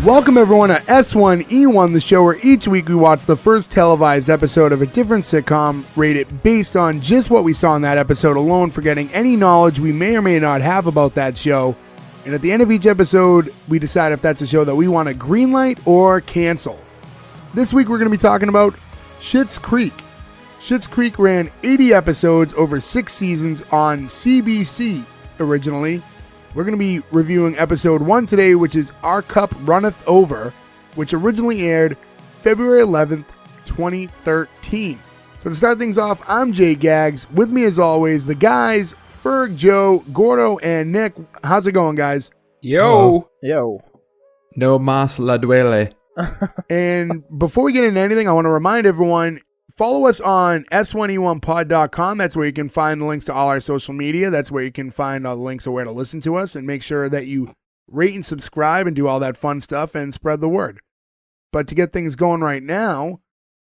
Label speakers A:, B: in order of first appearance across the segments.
A: Welcome everyone to S1E1, the show where each week we watch the first televised episode of a different sitcom, rate it based on just what we saw in that episode alone, forgetting any knowledge we may or may not have about that show. And at the end of each episode, we decide if that's a show that we want to greenlight or cancel. This week we're going to be talking about Schitt's Creek. Schitt's Creek ran 80 episodes over 6 seasons on CBC originally. We're going to be reviewing episode 1 today, which is Our Cup Runneth Over, which originally aired February 11th, 2013. So to start things off, I'm Jay Gags. With me as always, the guys, Ferg, Joe, Gordo, and Nick. How's it going, guys?
B: Yo.
C: Yo.
B: No mas la duele.
A: And before we get into anything, I want to remind everyone, follow us on S1E1pod.com. That's where you can find the links to all our social media. That's where you can find all the links of where to listen to us, and make sure that you rate and subscribe and do all that fun stuff and spread the word. But to get things going right now,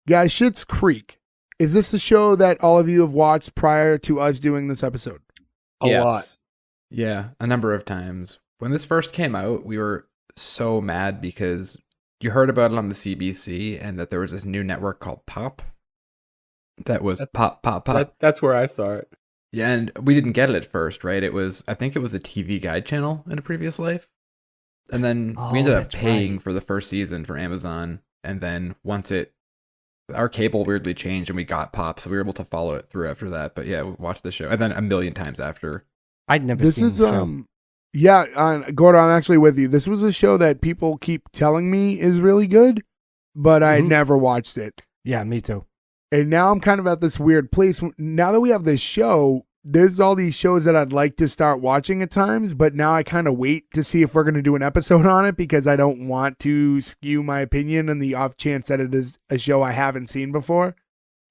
A: guys, Schitt's Creek. Is this the show that all of you have watched prior to us doing this episode?
C: A lot.
B: Yeah, a number of times. When this first came out, we were so mad because you heard about it on the CBC and that there was this new network called Pop. That was Pop.
C: That's where I saw it.
B: Yeah, and we didn't get it at first, right? I think it was the TV Guide channel in a previous life. And then we ended up paying for the first season for Amazon. And then once our cable weirdly changed and we got Pop, so we were able to follow it through after that. But yeah, we watched the show. And then a million times after.
C: I'd never seen the show.
A: Yeah, Gordo, I'm actually with you. This was a show that people keep telling me is really good, but I never watched it.
C: Yeah, me too.
A: And now I'm kind of at this weird place. Now that we have this show, there's all these shows that I'd like to start watching at times, but now I kind of wait to see if we're going to do an episode on it because I don't want to skew my opinion on the off chance that it is a show I haven't seen before.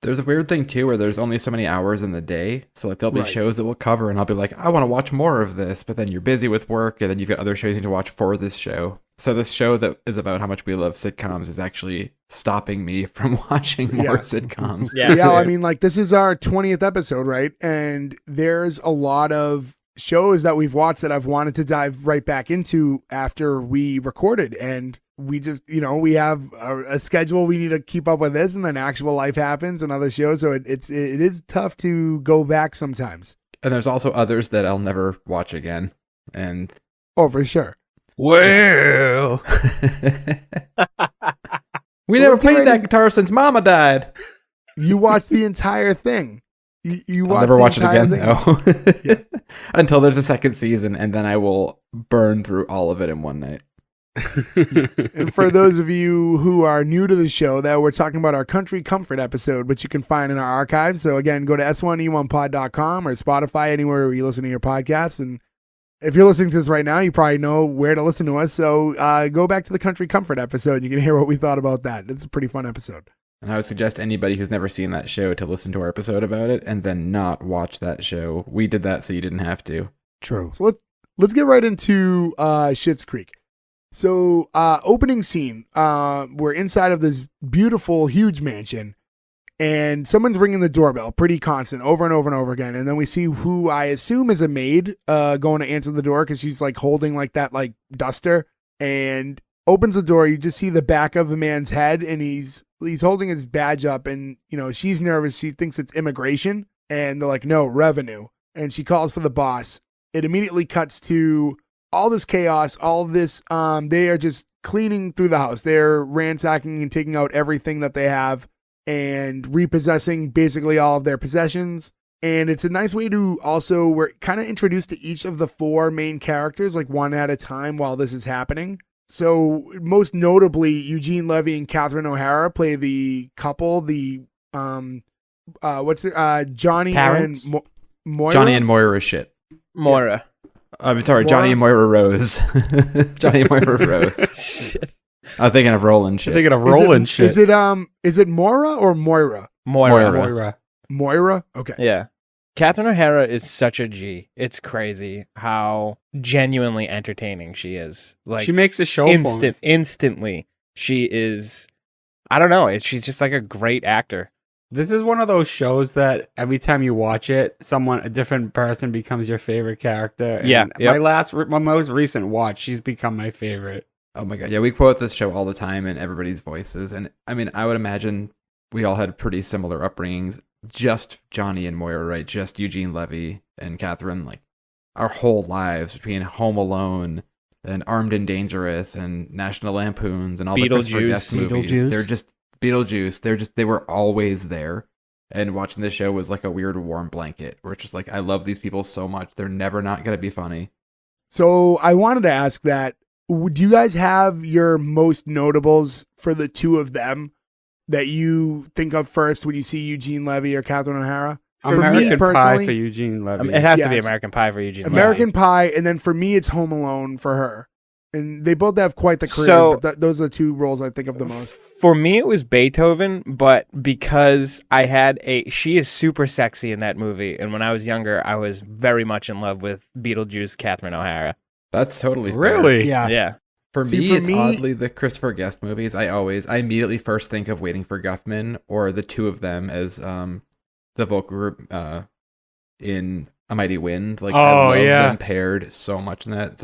B: There's a weird thing, too, where there's only so many hours in the day. So, like, there'll be shows that we'll cover, and I'll be like, I want to watch more of this. But then you're busy with work, and then you've got other shows you need to watch for this show. So this show that is about how much we love sitcoms is actually stopping me from watching more sitcoms.
A: Yeah, I mean, like, this is our 20th episode, right? And there's a lot of shows that we've watched that I've wanted to dive right back into after we recorded. And we just, we have a schedule we need to keep up with this, and then actual life happens and other shows. So it is tough to go back sometimes.
B: And there's also others that I'll never watch again. And
A: for sure.
B: Well, we never played that guitar since Mama died.
A: You watched the entire thing.
B: I'll never watch it again, though. Until there's a second season, and then I will burn through all of it in one night.
A: And for those of you who are new to the show, that we're talking about our Country Comfort episode, which you can find in our archives. So again, go to S1E1pod.com or Spotify, anywhere where you listen to your podcasts. And if you're listening to this right now, you probably know where to listen to us. So go back to the Country Comfort episode, and you can hear what we thought about that. It's a pretty fun episode.
B: And I would suggest anybody who's never seen that show to listen to our episode about it and then not watch that show. We did that so you didn't have to.
C: True.
A: So let's get right into Schitt's Creek. So opening scene, we're inside of this beautiful, huge mansion, and someone's ringing the doorbell, pretty constant, over and over and over again. And then we see who I assume is a maid going to answer the door because she's like holding like that like duster, and opens the door. You just see the back of the man's head, and he's holding his badge up, and she's nervous. She thinks it's immigration, and they're like, no, revenue. And she calls for the boss. It immediately cuts to all this chaos, all this, they are just cleaning through the house. They're ransacking and taking out everything that they have and repossessing basically all of their possessions. And it's a nice way to also, we're kind of introduced to each of the 4 main characters, like one at a time while this is happening. So most notably, Eugene Levy and Catherine O'Hara play the couple, the, Johnny
C: Parents?
A: and Moira?
B: Johnny and Moira shit.
C: Moira.
B: I'm sorry, Johnny and Moira Rose. Johnny and Moira Rose.
C: Shit.
B: I was thinking of Roland shit.
A: Is it Moira or Moira? Moira? Okay.
C: Yeah. Catherine O'Hara is such a G. It's crazy how genuinely entertaining she is. Like,
D: she makes a show
C: instantly. She is, I don't know. She's just like a great actor.
D: This is one of those shows that every time you watch it, a different person becomes your favorite character. And
C: yeah.
D: My most recent watch, she's become my favorite.
B: Oh my god, yeah, we quote this show all the time in everybody's voices, and I mean, I would imagine we all had pretty similar upbringings. Just Johnny and Moira, right? Just Eugene Levy and Catherine, like our whole lives between Home Alone and Armed and Dangerous and National Lampoons and all the Christopher Guest movies. They're just Beetlejuice. They were always there. And watching this show was like a weird warm blanket where it's just like, I love these people so much. They're never not going to be funny.
A: So I wanted to ask that, do you guys have your most notables for the two of them that you think of first when you see Eugene Levy or Catherine O'Hara?
D: American Pie for Eugene Levy.
C: It has to be American Pie for Eugene
A: American
C: Levy.
A: Pie, and then for me, it's Home Alone for her. And they both have quite the careers,
C: So-
A: but those are the two roles I think of the most.
C: For me, it was Beethoven, but because she is super sexy in that movie, and when I was younger, I was very much in love with Beetlejuice, Catherine O'Hara.
B: That's totally fair.
D: Really?
E: Yeah.
C: Yeah.
B: For
A: See,
B: me,
A: for
B: it's
A: me-
B: oddly the Christopher Guest movies. I immediately first think of Waiting for Guffman or the two of them as the vocal group in A Mighty Wind. Like, I love them paired so much in that.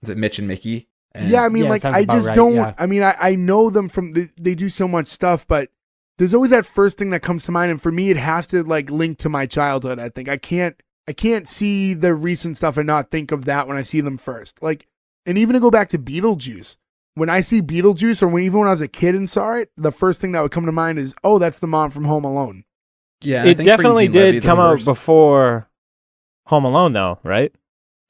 B: Is it Mitch and Mickey? And
A: Yeah, I mean,
E: Yeah,
A: like,
E: sounds
A: I
E: about
A: just
E: right,
A: don't,
E: yeah.
A: I mean, I know them from, they do so much stuff, but there's always that first thing that comes to mind. And for me, it has to, like, link to my childhood, I think. I can't see the recent stuff and not think of that when I see them first. Like, and even to go back to Beetlejuice, when I see Beetlejuice, or even when I was a kid and saw it, the first thing that would come to mind is, oh, that's the mom from Home Alone.
B: yeah, I
C: It
B: think for
C: definitely
B: Eugene Levy,
C: did
B: the
C: come out
B: worst-
C: before Home Alone, though, right?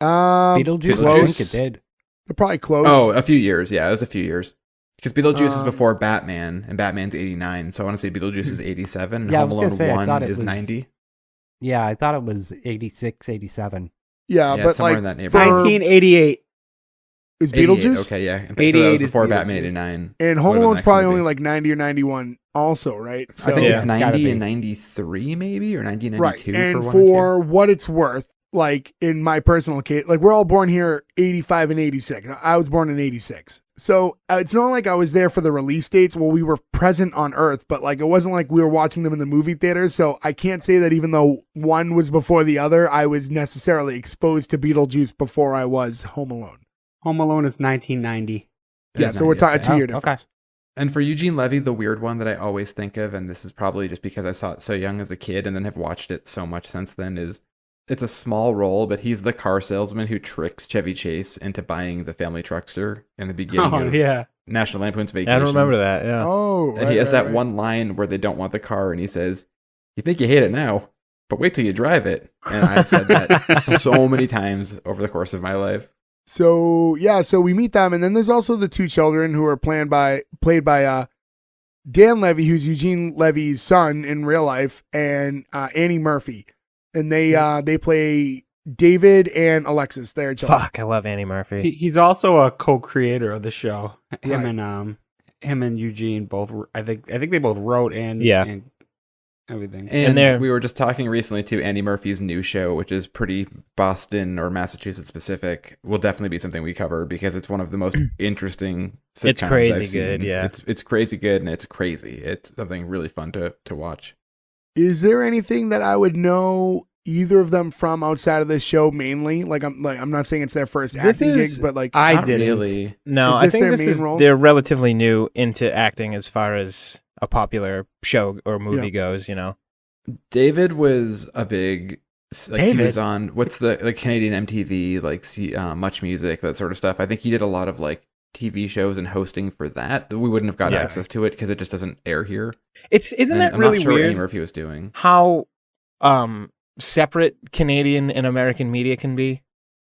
E: Beetlejuice, I
A: close.
E: think it did.
A: They're probably close.
B: Oh, a few years. Yeah, it was a few years. Because Beetlejuice is
A: Um,
B: before Batman, and Batman's 89. So I want to say Beetlejuice is 87. And
E: Yeah, I
B: Home
E: was gonna
B: Alone
E: say, I
B: 1
E: thought it
B: is
E: was-
B: 90.
E: Yeah, I thought it was 86, 87.
A: yeah,
B: Yeah,
A: but
B: somewhere
A: like,
B: in that neighborhood.
A: for-
D: 1988.
A: is
B: 88,
A: Beetlejuice?
B: Okay, yeah. So that
D: 88
B: was
D: is
B: before Batman
D: Beetlejuice.
B: 89.
A: And
B: What
A: Home
B: about the
A: Alone's
B: next
A: probably
B: movie?
A: only like 90 or 91 also, right?
B: I think
C: Yeah.
B: it's
E: It's gotta
B: 90
E: be.
B: and 93 maybe, or
A: Right.
B: 1992
A: And
B: for one
A: for what it's worth, like in my personal case, like we're all born here 85 and 86. I was born in 86. So it's not like I was there for the release dates. Well, we were present on Earth, but like it wasn't like we were watching them in the movie theaters. So I can't say that even though one was before the other, I was necessarily exposed to Beetlejuice before I was Home Alone.
D: Home Alone is 1990.
A: Yeah, so we're talking a 2 year
E: Oh, okay.
A: difference.
B: And for Eugene Levy, the weird one that I always think of, and this is probably just because I saw it so young as a kid and then have watched it so much since then, is it's a small role, but he's the car salesman who tricks Chevy Chase into buying the family truckster in the beginning
D: Oh,
B: of
D: yeah.
B: National Lampoon's Vacation.
C: I don't remember that. Yeah.
A: Oh,
B: And he has that
A: right.
B: one line where they don't want the car, and he says, "You think you hate it now, but wait till you drive it." And I've said that so many times over the course of my life.
A: So yeah, so we meet them, and then there's also the two children who are played by Dan Levy, who's Eugene Levy's son in real life, and Annie Murphy, and they play David and Alexis. Their children.
C: Fuck, I love Annie Murphy.
D: He's also a co-creator of the show.
A: Right.
D: Him and Eugene both. I think they both wrote and everything.
B: And
C: they're-
B: we were just talking recently to Andy Murphy's new show, which is pretty Boston or Massachusetts specific. Will definitely be something we cover because it's one of the most interesting sitcoms
C: It's crazy
B: I've seen.
C: good, yeah.
B: It's crazy good and it's crazy. It's something really fun to watch.
A: Is there anything that I would know either of them from outside of this show? Mainly, I'm not saying it's their first
C: This
A: acting
C: is-
A: gig, but like
D: I
B: Not
D: didn't.
B: really.
C: No,
A: Is
C: I
A: this
C: think
A: their
C: this
A: main
C: is
A: roles?
C: they're relatively new into acting as far as a popular show or movie
A: Yeah.
C: goes. You know,
B: David was a big. Like he
E: David?
B: was on what's the Canadian MTV Much Music, that sort of stuff. I think he did a lot of like TV shows and hosting for that. We wouldn't have got
C: Yeah.
B: access to it because it just doesn't air here.
C: isn't
B: And
C: that
B: I'm
C: really
B: not sure what Annie
C: weird?
B: Murphy was doing.
C: How separate Canadian and American media can be.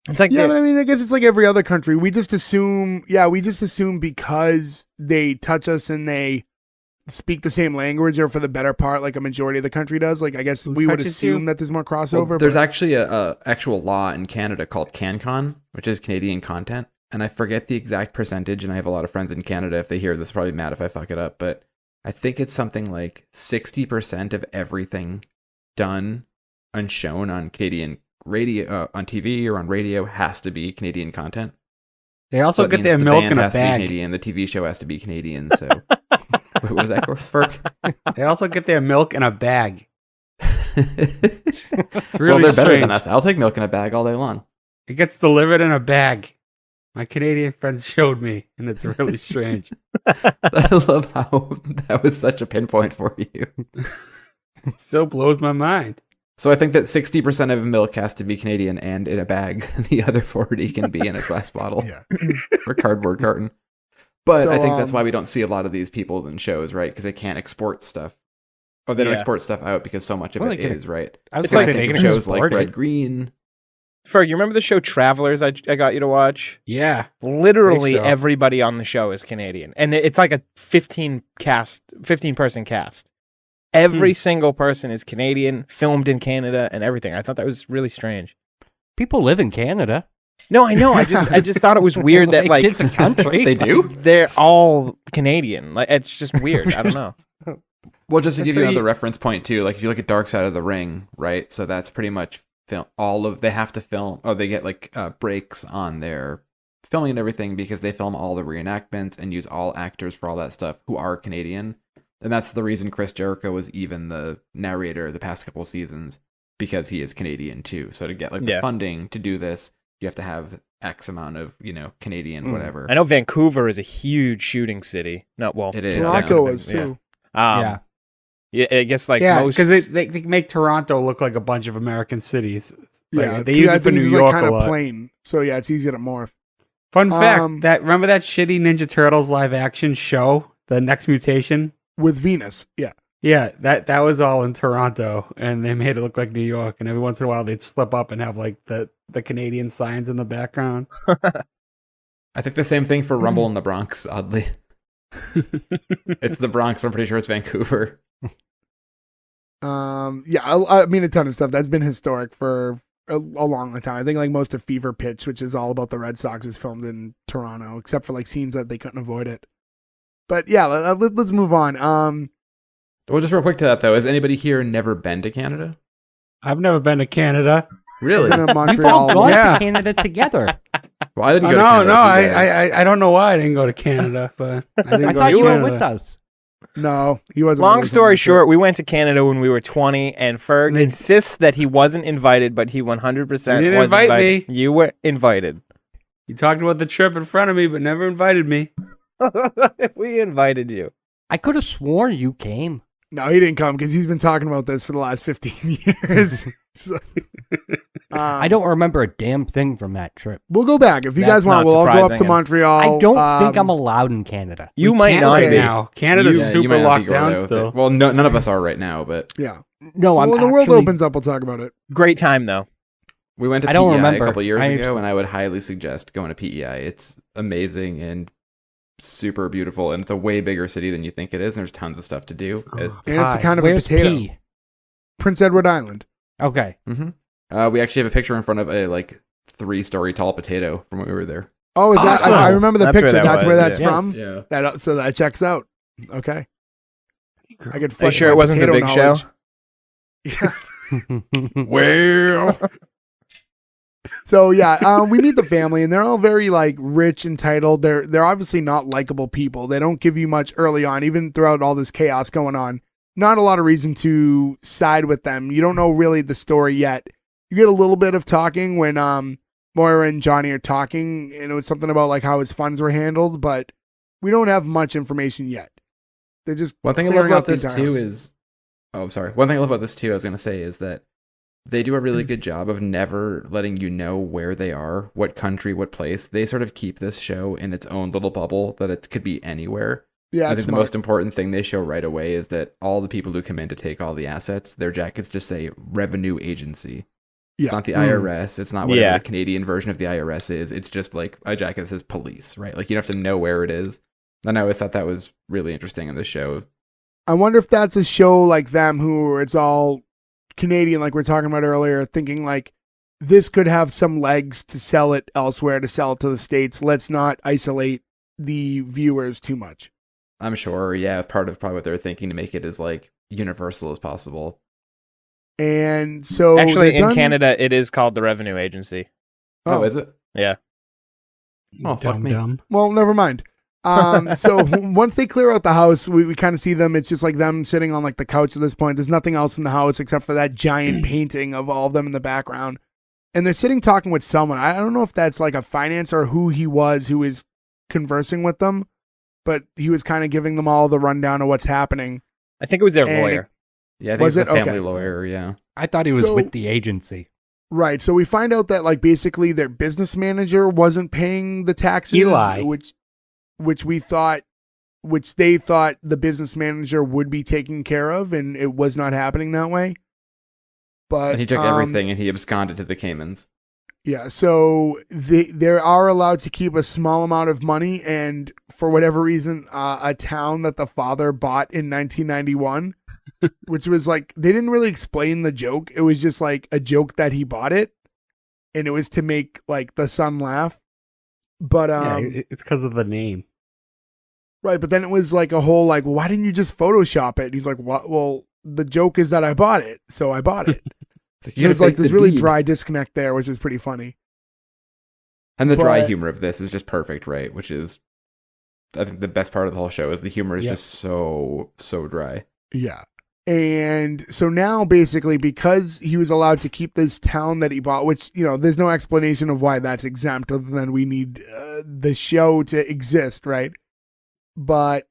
C: It's like
A: yeah,
C: they're-
A: but I mean, I guess it's like every other country. We just assume because they touch us and they speak the same language, or for the better part, like a majority of the country does. Like, I guess
D: Who
A: we would
D: touches
A: assume
D: you?
A: that there's more
B: Well,
A: crossover.
B: there's
A: but
B: actually a actual law in Canada called CanCon, which is Canadian content, and I forget the exact percentage. And I have a lot of friends in Canada. If they hear this, probably mad if I fuck it up, but I think it's something like 60% of everything done and shown on Canadian radio, on TV or on radio, has to be Canadian content.
D: They also
B: So it
D: get
B: means
D: their
B: the
D: milk
B: band
D: in a
B: has to be
D: bag.
B: Canadian, the TV show has to be Canadian. So what was that, Ferg?
D: They also get their milk in a bag.
B: Well,
D: Really
B: they're better than
D: strange.
B: us. I'll take milk in a bag all day long.
D: It gets delivered in a bag. My Canadian friends showed me, and it's really strange.
B: I love how that was such a pinpoint for you.
D: It still blows my mind.
B: So I think that 60% of milk has to be Canadian and in a bag. The other 40 can be in a glass bottle or cardboard carton. But
A: So,
B: I think that's why we don't see a lot of these people in shows, right? Because they can't export stuff. Or they don't export stuff out because so much of it is, right?
E: I was
C: It's
E: gonna
C: like
E: say, they
B: Think
E: can
B: of shows like
E: export
B: Red
E: it.
B: Green.
C: Ferg, you remember the show Travelers I got you to watch?
D: Yeah.
C: Literally
D: Great show.
C: everybody on the show is Canadian. And it's like a 15 person cast. Every single person is Canadian, filmed in Canada and everything. I thought that was really strange.
E: People live in Canada.
C: No, I know. I just thought it was weird that like
E: it's a country.
B: They do?
C: they're all Canadian. Like it's just weird. I don't know.
B: Well, just to give
D: So
B: you another reference point too, like if you look at Dark Side of the Ring, right? So that's pretty much they have to film, or they get like breaks on their filming and everything because they film all the reenactments and use all actors for all that stuff who are Canadian. And that's the reason Chris Jericho was even the narrator the past couple of seasons, because he is Canadian too. So to get like the funding to do this, you have to have X amount of, Canadian, whatever.
C: I know Vancouver is a huge shooting city. Not well.
B: It is.
A: Toronto is too.
C: Yeah, I guess like most.
D: because they make Toronto look like a bunch of American cities.
A: Yeah,
D: they use
A: I
D: it for
A: think
D: New
A: it's
D: York
A: kind
D: a
A: of
D: lot.
A: plain. So yeah, it's easy to morph.
D: Fun fact: remember that shitty Ninja Turtles live action show, The Next Mutation?
A: With Venus, yeah.
D: Yeah, that was all in Toronto, and they made it look like New York. And every once in a while, they'd slip up and have like the Canadian signs in the background.
B: I think the same thing for Rumble in the Bronx, oddly. It's the Bronx, but I'm pretty sure it's Vancouver.
A: Yeah, I mean a ton of stuff that's been historic for a long time. I think like most of Fever Pitch, which is all about the Red Sox, was filmed in Toronto, except for like scenes that they couldn't avoid it. But yeah, let's move on.
B: Well, just real quick to that though, has anybody here never been to Canada?
D: I've never been to Canada.
B: Really?
A: Been in
E: We've all
A: Montreal.
E: gone
D: Yeah.
E: to Canada together.
B: Well, I didn't go to
D: No,
B: Canada.
D: no,
B: with you guys.
D: I don't know why I didn't go to Canada, but I didn't
E: I
D: go
E: thought
D: to
E: you were
D: Canada.
E: with us.
A: No, he wasn't.
C: Long
A: with us on
C: story
A: that trip.
C: short, we went to Canada when we were 20, and Ferg insists that he wasn't invited, but he 100%
D: You didn't
C: was
D: invite
C: invited.
D: me.
C: You were invited.
D: You talked about the trip in front of me, but never invited me.
C: We invited you.
E: I could have sworn you came.
A: No, he didn't come because he's been talking about this for the last 15 years. So,
E: I don't remember a damn thing from that trip.
A: we'll go back if you
C: That's
A: guys want.
C: not
A: We'll all go up
C: surprising.
A: to Montreal.
E: I don't think I'm allowed in Canada.
C: You
D: We
C: might
D: can't
C: not
D: right
C: be.
D: now. Canada's
B: Yeah, you
D: super
B: might not be
D: locked
B: going
D: down
B: there with
D: still.
B: it. Well, no, none of us are right now, but
A: Yeah.
E: No, I'm
A: Well, when the world
E: actually-
A: opens up, we'll talk about it.
C: Great time, though.
B: we went to
E: I don't
B: PEI
E: remember.
B: a couple years
E: I've-
B: ago, and I would highly suggest going to PEI. It's amazing and super beautiful, and it's a way bigger city than you think it is, and there's tons of stuff to do.
A: And it's a kind of
E: Where's
A: a potato.
E: P?
A: Prince Edward Island.
E: Okay.
B: We actually have a picture in front of a 3-story tall potato from when we were there.
A: Oh, is
C: Awesome.
A: that? I remember the
C: That's where
A: picture.
C: that
A: That's
C: was,
A: where that's
C: yeah.
A: from.
B: Yeah.
A: So that checks out. Okay. I could.
C: Are you
A: flex
C: sure
A: my
C: it wasn't the
A: potato
C: big
A: knowledge.
B: Well,
A: So yeah, we meet the family, and they're all very like rich, entitled. They're obviously not likable people. They don't give you much early on, even throughout all this chaos going on. Not a lot of reason to side with them. You don't know really the story yet. You get a little bit of talking when Moira and Johnny are talking, and it was something about like how his funds were handled, but we don't have much information yet. They're just
B: one thing I love
A: clearing out
B: about
A: the
B: this
A: entire
B: too
A: house.
B: is, sorry. One thing I love about this too, I was gonna say, is that they do a really good job of never letting you know where they are, what country, what place. They sort of keep this show in its own little bubble that it could be anywhere.
A: Yeah,
B: I
A: it's
B: think the
A: smart.
B: most important thing they show right away is that all the people who come in to take all the assets, their jackets just say revenue agency.
A: Yeah.
B: It's not the IRS. It's not whatever
C: Yeah.
B: the Canadian version of the IRS is. It's just like a jacket that says police, right? Like you don't have to know where it is. And I always thought that was really interesting in the show.
A: I wonder if that's a show like them who it's all Canadian, like we are talking about earlier, thinking like this could have some legs to sell it elsewhere, to sell it to the States. Let's not isolate the viewers too much.
B: I'm sure, yeah, part of probably what they're thinking to make it as like universal as possible.
A: And so
C: Actually,
A: they're
C: in
A: done-
C: Canada, it is called the Revenue Agency.
B: Oh, is it?
C: Yeah.
B: Oh, fuck me.
D: Dumb.
A: Well, never mind. So once they clear out the house, we kind of see them. It's just like them sitting on like the couch at this point. There's nothing else in the house except for that giant painting of all of them in the background. and they're sitting talking with someone. I don't know if that's like a finance or who he was who is conversing with them, but he was kind of giving them all the rundown of what's happening.
C: I think it was their
A: And
C: lawyer.
B: Yeah, I think
A: Was
B: it's
A: it?
B: the family
A: Okay.
B: lawyer. Yeah.
E: I thought he was
A: So-
E: with the agency.
A: Right. So we find out that like basically their business manager wasn't paying the taxes,
D: Eli.
A: which they thought the business manager would be taking care of, and it was not happening that way. But
B: And he took everything and he absconded to the Caymans.
A: Yeah, so they are allowed to keep a small amount of money, and for whatever reason, a town that the father bought in 1991, which was like, they didn't really explain the joke. It was just like a joke that he bought it, and it was to make like the son laugh. But
D: it's because of the name.
A: right, but then it was like a whole like, well, why didn't you just Photoshop it? And he's like, what? Well, the joke is that I bought it, so I bought it.
B: You
A: There's
B: gotta
A: like
B: fake
A: this
B: the
A: really
B: deed.
A: dry disconnect there, which is pretty funny.
B: And the dry
A: but-
B: humor of this is just perfect, right? Which is, I think, the best part of the whole show is the humor is
D: Yep.
B: just so dry.
A: Yeah. And so now basically because he was allowed to keep this town that he bought, which, you know, there's no explanation of why that's exempt other than we need the show to exist, right? But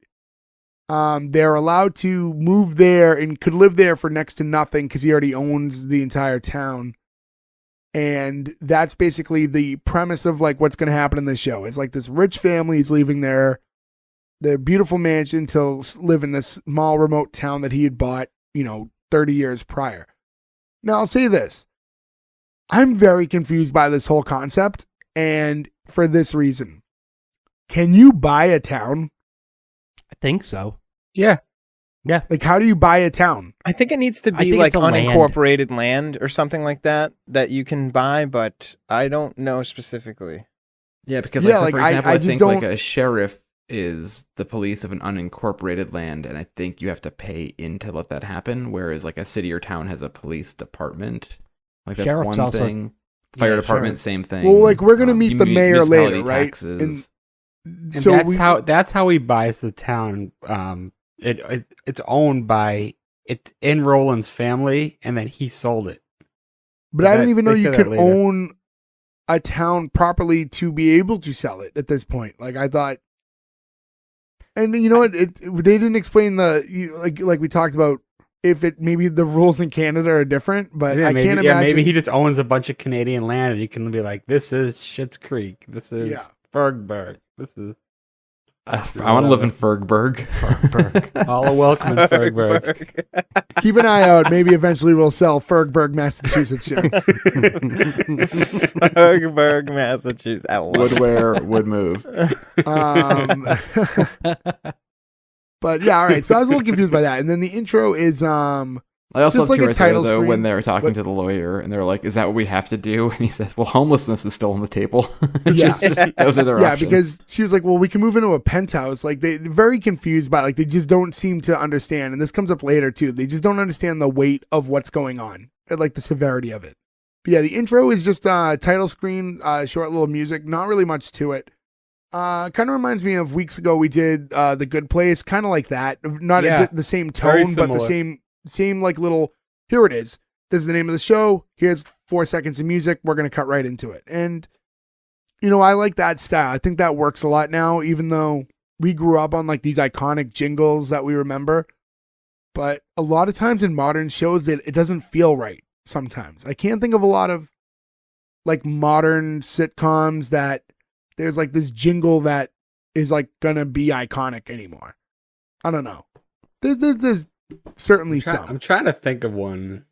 A: they're allowed to move there and could live there for next to nothing because he already owns the entire town. And that's basically the premise of like what's going to happen in this show. It's like this rich family is leaving their beautiful mansion to live in this small remote town that he had bought, 30 years prior. Now I'll say this. I'm very confused by this whole concept, and for this reason. Can you buy a town?
E: I think so.
D: Yeah.
A: Like, how do you buy a town?
C: I think it needs to
E: I
C: be
E: think
C: like
E: it's a land.
C: unincorporated land or something like that you can buy, but I don't know specifically.
B: Yeah, because
A: Yeah,
B: for
A: like,
B: example,
A: I
B: I
A: just
B: think like
A: don't-
B: a sheriff is the police of an unincorporated land, and I think you have to pay in to let that happen. Whereas like a city or town has a police department. Like that's
E: Sheriff's
B: one
E: also-
B: thing. Fire
E: Yeah,
B: department,
E: sheriff.
B: same thing.
A: Well, like, we're gonna meet the mayor
B: municipality
A: later, right?
B: taxes.
D: And
A: So
D: that's how he buys the town. It's owned by it's in Roland's family, and then he sold it.
A: but I didn't even know
D: they
A: you
D: say that
A: could
D: later.
A: own a town properly to be able to sell it at this point. Like, I thought. And you know what? They didn't explain like we talked about, if it maybe the rules in Canada are different, but
D: Yeah,
A: I
D: maybe,
A: can't
D: yeah,
A: imagine.
D: maybe he just owns a bunch of Canadian land, and you can be like, "This is Schitt's Creek. This is
A: Yeah.
D: Fergburg. This is
B: I want to live in Fergburg.
D: all a welcome in Fergburg."
A: Keep an eye out. Maybe eventually we'll sell Fergburg, Massachusetts shows.
C: Fergburg, Massachusetts. I love
B: Would
C: it.
B: wear, would move.
A: But yeah, all right. So I was a little confused by that. And then the intro is
B: I also
A: Just
B: love
A: like a
B: right there,
A: title
B: though,
A: screen,
B: when they're talking
A: but-
B: to the lawyer and they're like, "Is that what we have to do?" And he says, "Well, homelessness is still on the table."
A: Yeah.
B: Those are their
A: yeah,
B: options.
A: because she was like, well, we can move into a penthouse. Like, they're very confused by it. Like, they just don't seem to understand. And this comes up later, too. They just don't understand the weight of what's going on, and, like, the severity of it. But yeah, the intro is just title screen, short little music, not really much to it. Kind of reminds me of weeks ago we did The Good Place, kind of like that. Not
D: Yeah.
A: the same
D: Very
A: tone, but the
D: similar.
A: same like little, here it is. This is the name of the show. Here's 4 seconds of music. We're going to cut right into it. And I like that style. I think that works a lot now, even though we grew up on like these iconic jingles that we remember. But a lot of times in modern shows, it doesn't feel right sometimes. I can't think of a lot of like modern sitcoms that there's like this jingle that is like gonna be iconic anymore. I don't know. There's certainly some.
D: I'm trying to think of one.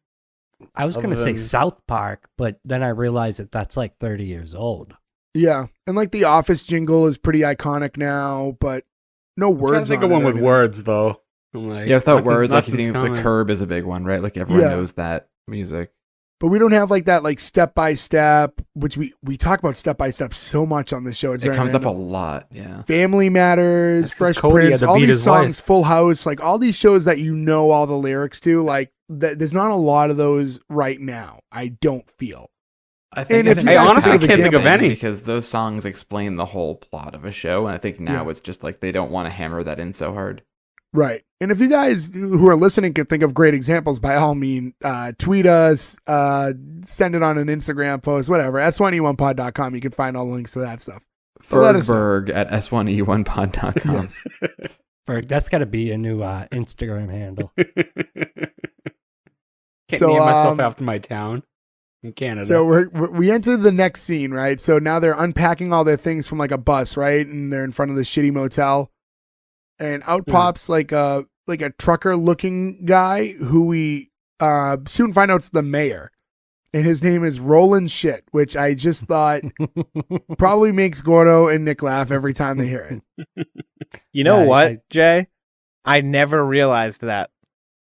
E: I was going to
D: Other
E: say
D: than-
E: South Park, but then I realized that that's like 30 years old.
A: Yeah. And like the Office jingle is pretty iconic now, but no
D: I'm trying
A: words
D: to think
A: on
D: of
A: it
D: one
A: or
D: with
A: anything.
D: words though. I'm like,
B: yeah, without
D: nothing-
B: words, like you
D: nothing's
B: think
D: coming.
B: the curb is a big one, right? Like everyone
A: Yeah.
B: knows that music.
A: But we don't have like that like step by step, which we talk about step by step so much on this show. It's
B: It
A: very
B: comes up a
A: random.
B: lot. Yeah.
A: Family Matters,
D: That's 'cause
A: Fresh
D: Cody had
A: Prince,
D: to
A: all
D: beat
A: these
D: his
A: songs,
D: wife.
A: Full House, like all these shows that you know all the lyrics to. Like there's not a lot of those right now. I don't feel.
B: I
A: And if you
D: I
A: guys
D: honestly
A: think of
D: can't think of
A: examples-
D: any.
B: because those songs explain the whole plot of a show, and I think now
A: Yeah.
B: it's just like they don't want to hammer that in so hard.
A: Right. And if you guys who are listening can think of great examples, by all means, tweet us, send it on an Instagram post, whatever. S1E1pod.com. You can find all the links to that stuff.
B: Fergberg at S1E1pod.com.
A: Yes.
E: Berg, that's got to be a new Instagram handle.
D: Can't
A: So,
D: name myself after my town in Canada.
A: So we enter the next scene, right? So now they're unpacking all their things from like a bus, right? And they're in front of this shitty motel. And out pops like a trucker looking guy who we soon find out is the mayor. And his name is Roland Schitt, which I just thought probably makes Gordo and Nick laugh every time they hear it.
C: You know
E: Yeah,
C: what, Jay? I never realized that.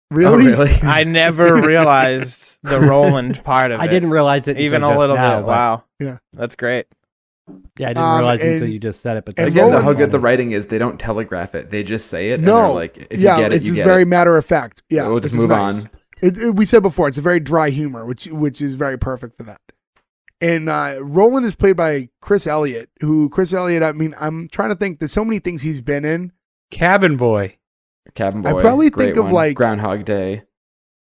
A: Really?
B: Oh, really?
C: I never realized the Roland part of it.
E: I didn't realize it
C: even
E: until
C: a
E: just
C: little
E: now,
C: bit.
E: but-
C: Wow.
A: Yeah.
C: That's great.
E: Yeah, I didn't realize it until
A: and-
E: you just said it. But
A: and
E: that's
B: Again,
A: Roland-
B: how good the writing is, they don't telegraph it. They just say it. And
A: No.
B: they're like, if
A: Yeah,
B: you get it,
A: it's
B: you
A: just
B: get
A: very
B: it.
A: matter of fact. Yeah.
B: We'll just
A: which is
B: move
A: nice.
B: on.
A: We said before, it's a very dry humor, which is very perfect for that. And Roland is played by Chris Elliott, I mean, I'm trying to think, there's so many things he's been in.
D: Cabin Boy.
B: Cabin Boy.
A: I probably
B: great
A: think of,
B: one.
A: like-
B: Groundhog Day.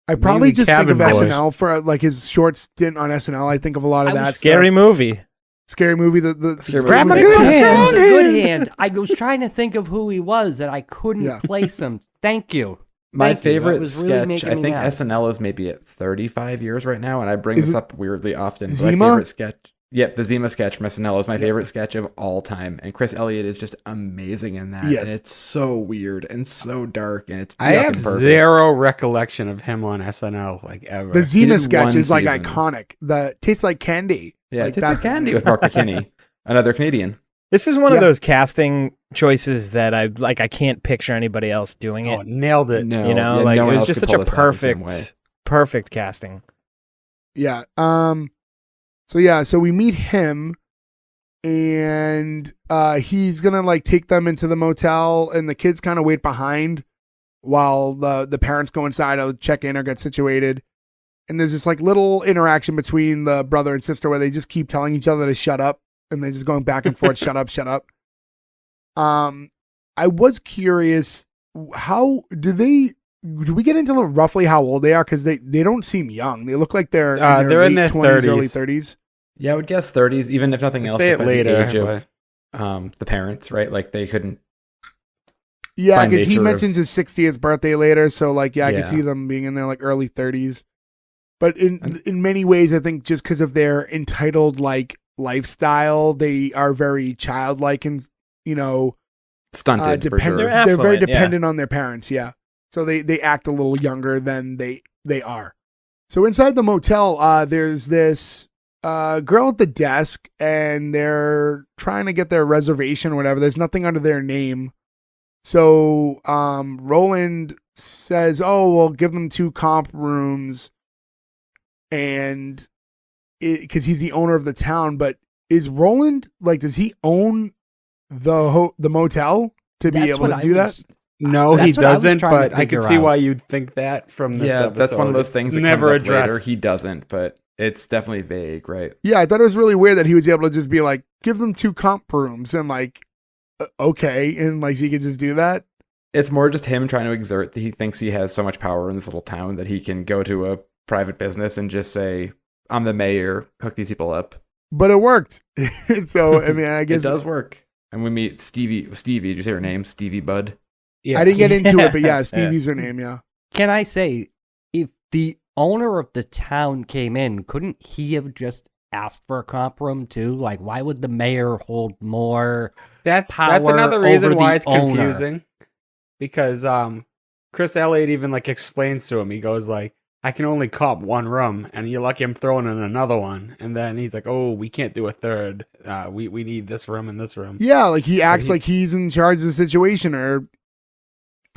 A: I probably
D: Mainly
A: just think of
D: Cabin Boy.
A: SNL for like his short stint on SNL. I think of a lot of that
C: Scary
A: stuff.
C: movie.
A: Scary movie. The
B: Scary
C: Grab my
B: movie.
C: good
E: Yes,
C: hand.
E: good hand. I was trying to think of who he was, and I couldn't
A: Yeah.
E: place him. Thank you.
B: My
E: Thank you. That
B: favorite
E: was really
B: sketch,
E: making
B: I
E: me
B: think
E: laugh.
B: SNL is maybe at 35 years right now, and I bring
A: Is
B: this
A: it
B: up weirdly often. but
A: Zima?
B: My favorite sketch. Yep, the Zima sketch from SNL is my favorite sketch of all time, and Chris Elliott is just amazing in that.
A: Yes.
B: And it's so weird and so dark, and it's
D: I have
B: fucking perfect.
D: zero recollection of him on SNL, like ever.
A: The Zima
B: did
A: sketch
B: one
A: is like
B: season.
A: iconic. The tastes like candy.
B: Yeah,
A: like
B: it tastes like candy with Mark McKinney, another Canadian.
C: This is one of
A: Yeah.
C: those casting choices that I can't picture anybody else doing it.
D: Oh, nailed it.
B: No,
C: You know,
B: yeah,
C: like
B: no one
C: it was
B: else
C: just
B: could
C: such a
B: pull this off the same way.
C: perfect casting.
A: Yeah. So we meet him, and he's gonna like take them into the motel, and the kids kind of wait behind while the parents go inside to check in or get situated. And there's this like little interaction between the brother and sister where they just keep telling each other to shut up, and they're just going back and forth, shut up, shut up. I was curious, how do we get into roughly how old they are? Because they don't seem young. They look like they're
D: They're in
A: late
D: their
A: 20s,
D: 30s.
A: early 30s.
B: Yeah, I would guess 30s, even if nothing
D: I
B: else.
D: say
B: just
D: it
B: by
D: later,
B: the age of the parents, right? Like they couldn't.
A: Yeah,
B: By
A: because he
B: nature of-
A: mentions his 60th birthday later, so like, I
B: Yeah.
A: can see them being in their like early 30s. But in many ways, I think just because of their entitled like lifestyle, they are very childlike and
B: Stunted for
A: depend-
B: sure.
C: They're
A: They're very
C: affluent, yeah.
A: dependent on their parents. Yeah, so they act a little younger than they are. So inside the motel, there's this girl at the desk, and they're trying to get their reservation or whatever. There's nothing under their name. So Roland says, "Oh, we'll give them 2 comp rooms," and because he's the owner of the town. But is Roland like? Does he own the motel to be
E: That's
A: able
E: what
A: to
E: I
A: do that?
E: was-
D: No, he
E: That's what I was
D: doesn't,
E: trying to
D: but I can
E: figure
D: see
E: out.
D: why you'd think that from this
B: Yeah,
D: episode.
B: that's one of those
D: It's
B: things that
D: never
B: comes up
D: addressed.
B: later. He doesn't, but it's definitely vague, right?
A: Yeah, I thought it was really weird that he was able to just be like, give them 2 comp rooms, and like, okay, and like he could just do that.
B: It's more just him trying to exert that he thinks he has so much power in this little town that he can go to a private business and just say, I'm the mayor, hook these people up.
A: But it worked. So I mean, I guess
B: It does work. And we meet Stevie, did you say her name? Stevie Bud?
D: Yeah.
A: I didn't get into it, but yeah,
C: Yeah.
A: Stevie's her name. Yeah.
E: Can I say, if the owner of the town came in, couldn't he have just asked for a comp room too? Like, why would the mayor hold more?
D: That's
E: power
D: another reason
E: over
D: why
E: the
D: it's
E: owner.
D: confusing. Because Chris Elliott even like explains to him, he goes like, I can only comp 1 room, and you're lucky I'm throwing in another one. And then he's like, oh, we can't do a third. We need this room and this room.
A: Yeah, like he acts
D: he-
A: like he's in charge of the situation, or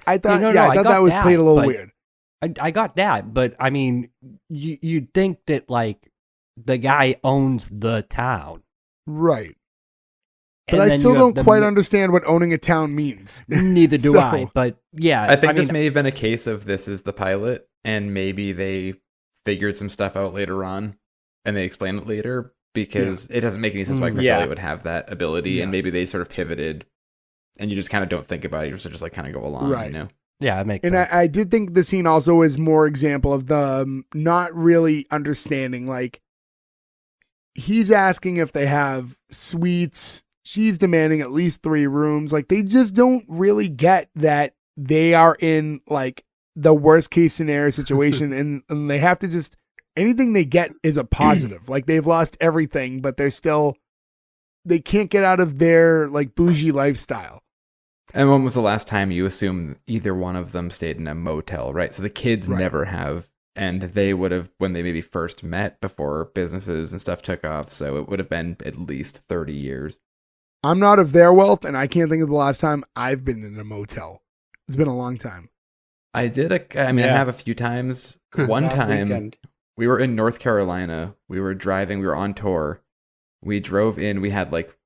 A: I thought,
E: No,
A: I
E: I
A: thought
E: got
A: that was
E: that,
A: played a little
E: but-
A: weird.
E: I got that, but I mean, you'd think that like the guy owns the town.
A: Right. But
E: And
A: I
E: then
A: still
E: you have
A: don't
E: the
A: quite
E: ma-
A: understand what owning a town means.
E: Neither do
A: So-
E: I. But yeah,
B: I think this
E: mean,
B: may have been a case of this is the pilot, and maybe they figured some stuff out later on, and they explain it later, because it doesn't make any sense why Chris
C: Yeah.
B: Elliott would have that ability,
A: Yeah.
B: and maybe they sort of pivoted, and you just kind of don't think about it. You just like kind of go along,
A: Right.
B: you know?
E: Yeah, it makes
A: And
E: sense.
A: I did think the scene also is more example of the not really understanding. Like, he's asking if they have suites. She's demanding at least 3 rooms. Like, they just don't really get that they are in, like, the worst case scenario situation. and they have to just, anything they get is a positive. Like, they've lost everything, but they can't get out of their, like, bougie lifestyle.
B: And when was the last time you assume either one of them stayed in a motel, right? So the kids
A: Right.
B: never have, and they would have when they maybe first met before businesses and stuff took off. So it would have been at least 30 years.
A: I'm not of their wealth, and I can't think of the last time I've been in a motel. It's been a long time.
B: I have a few times. One
D: Last
B: time
D: weekend.
B: we were in North Carolina. We were driving. We were on tour. We drove in. We had like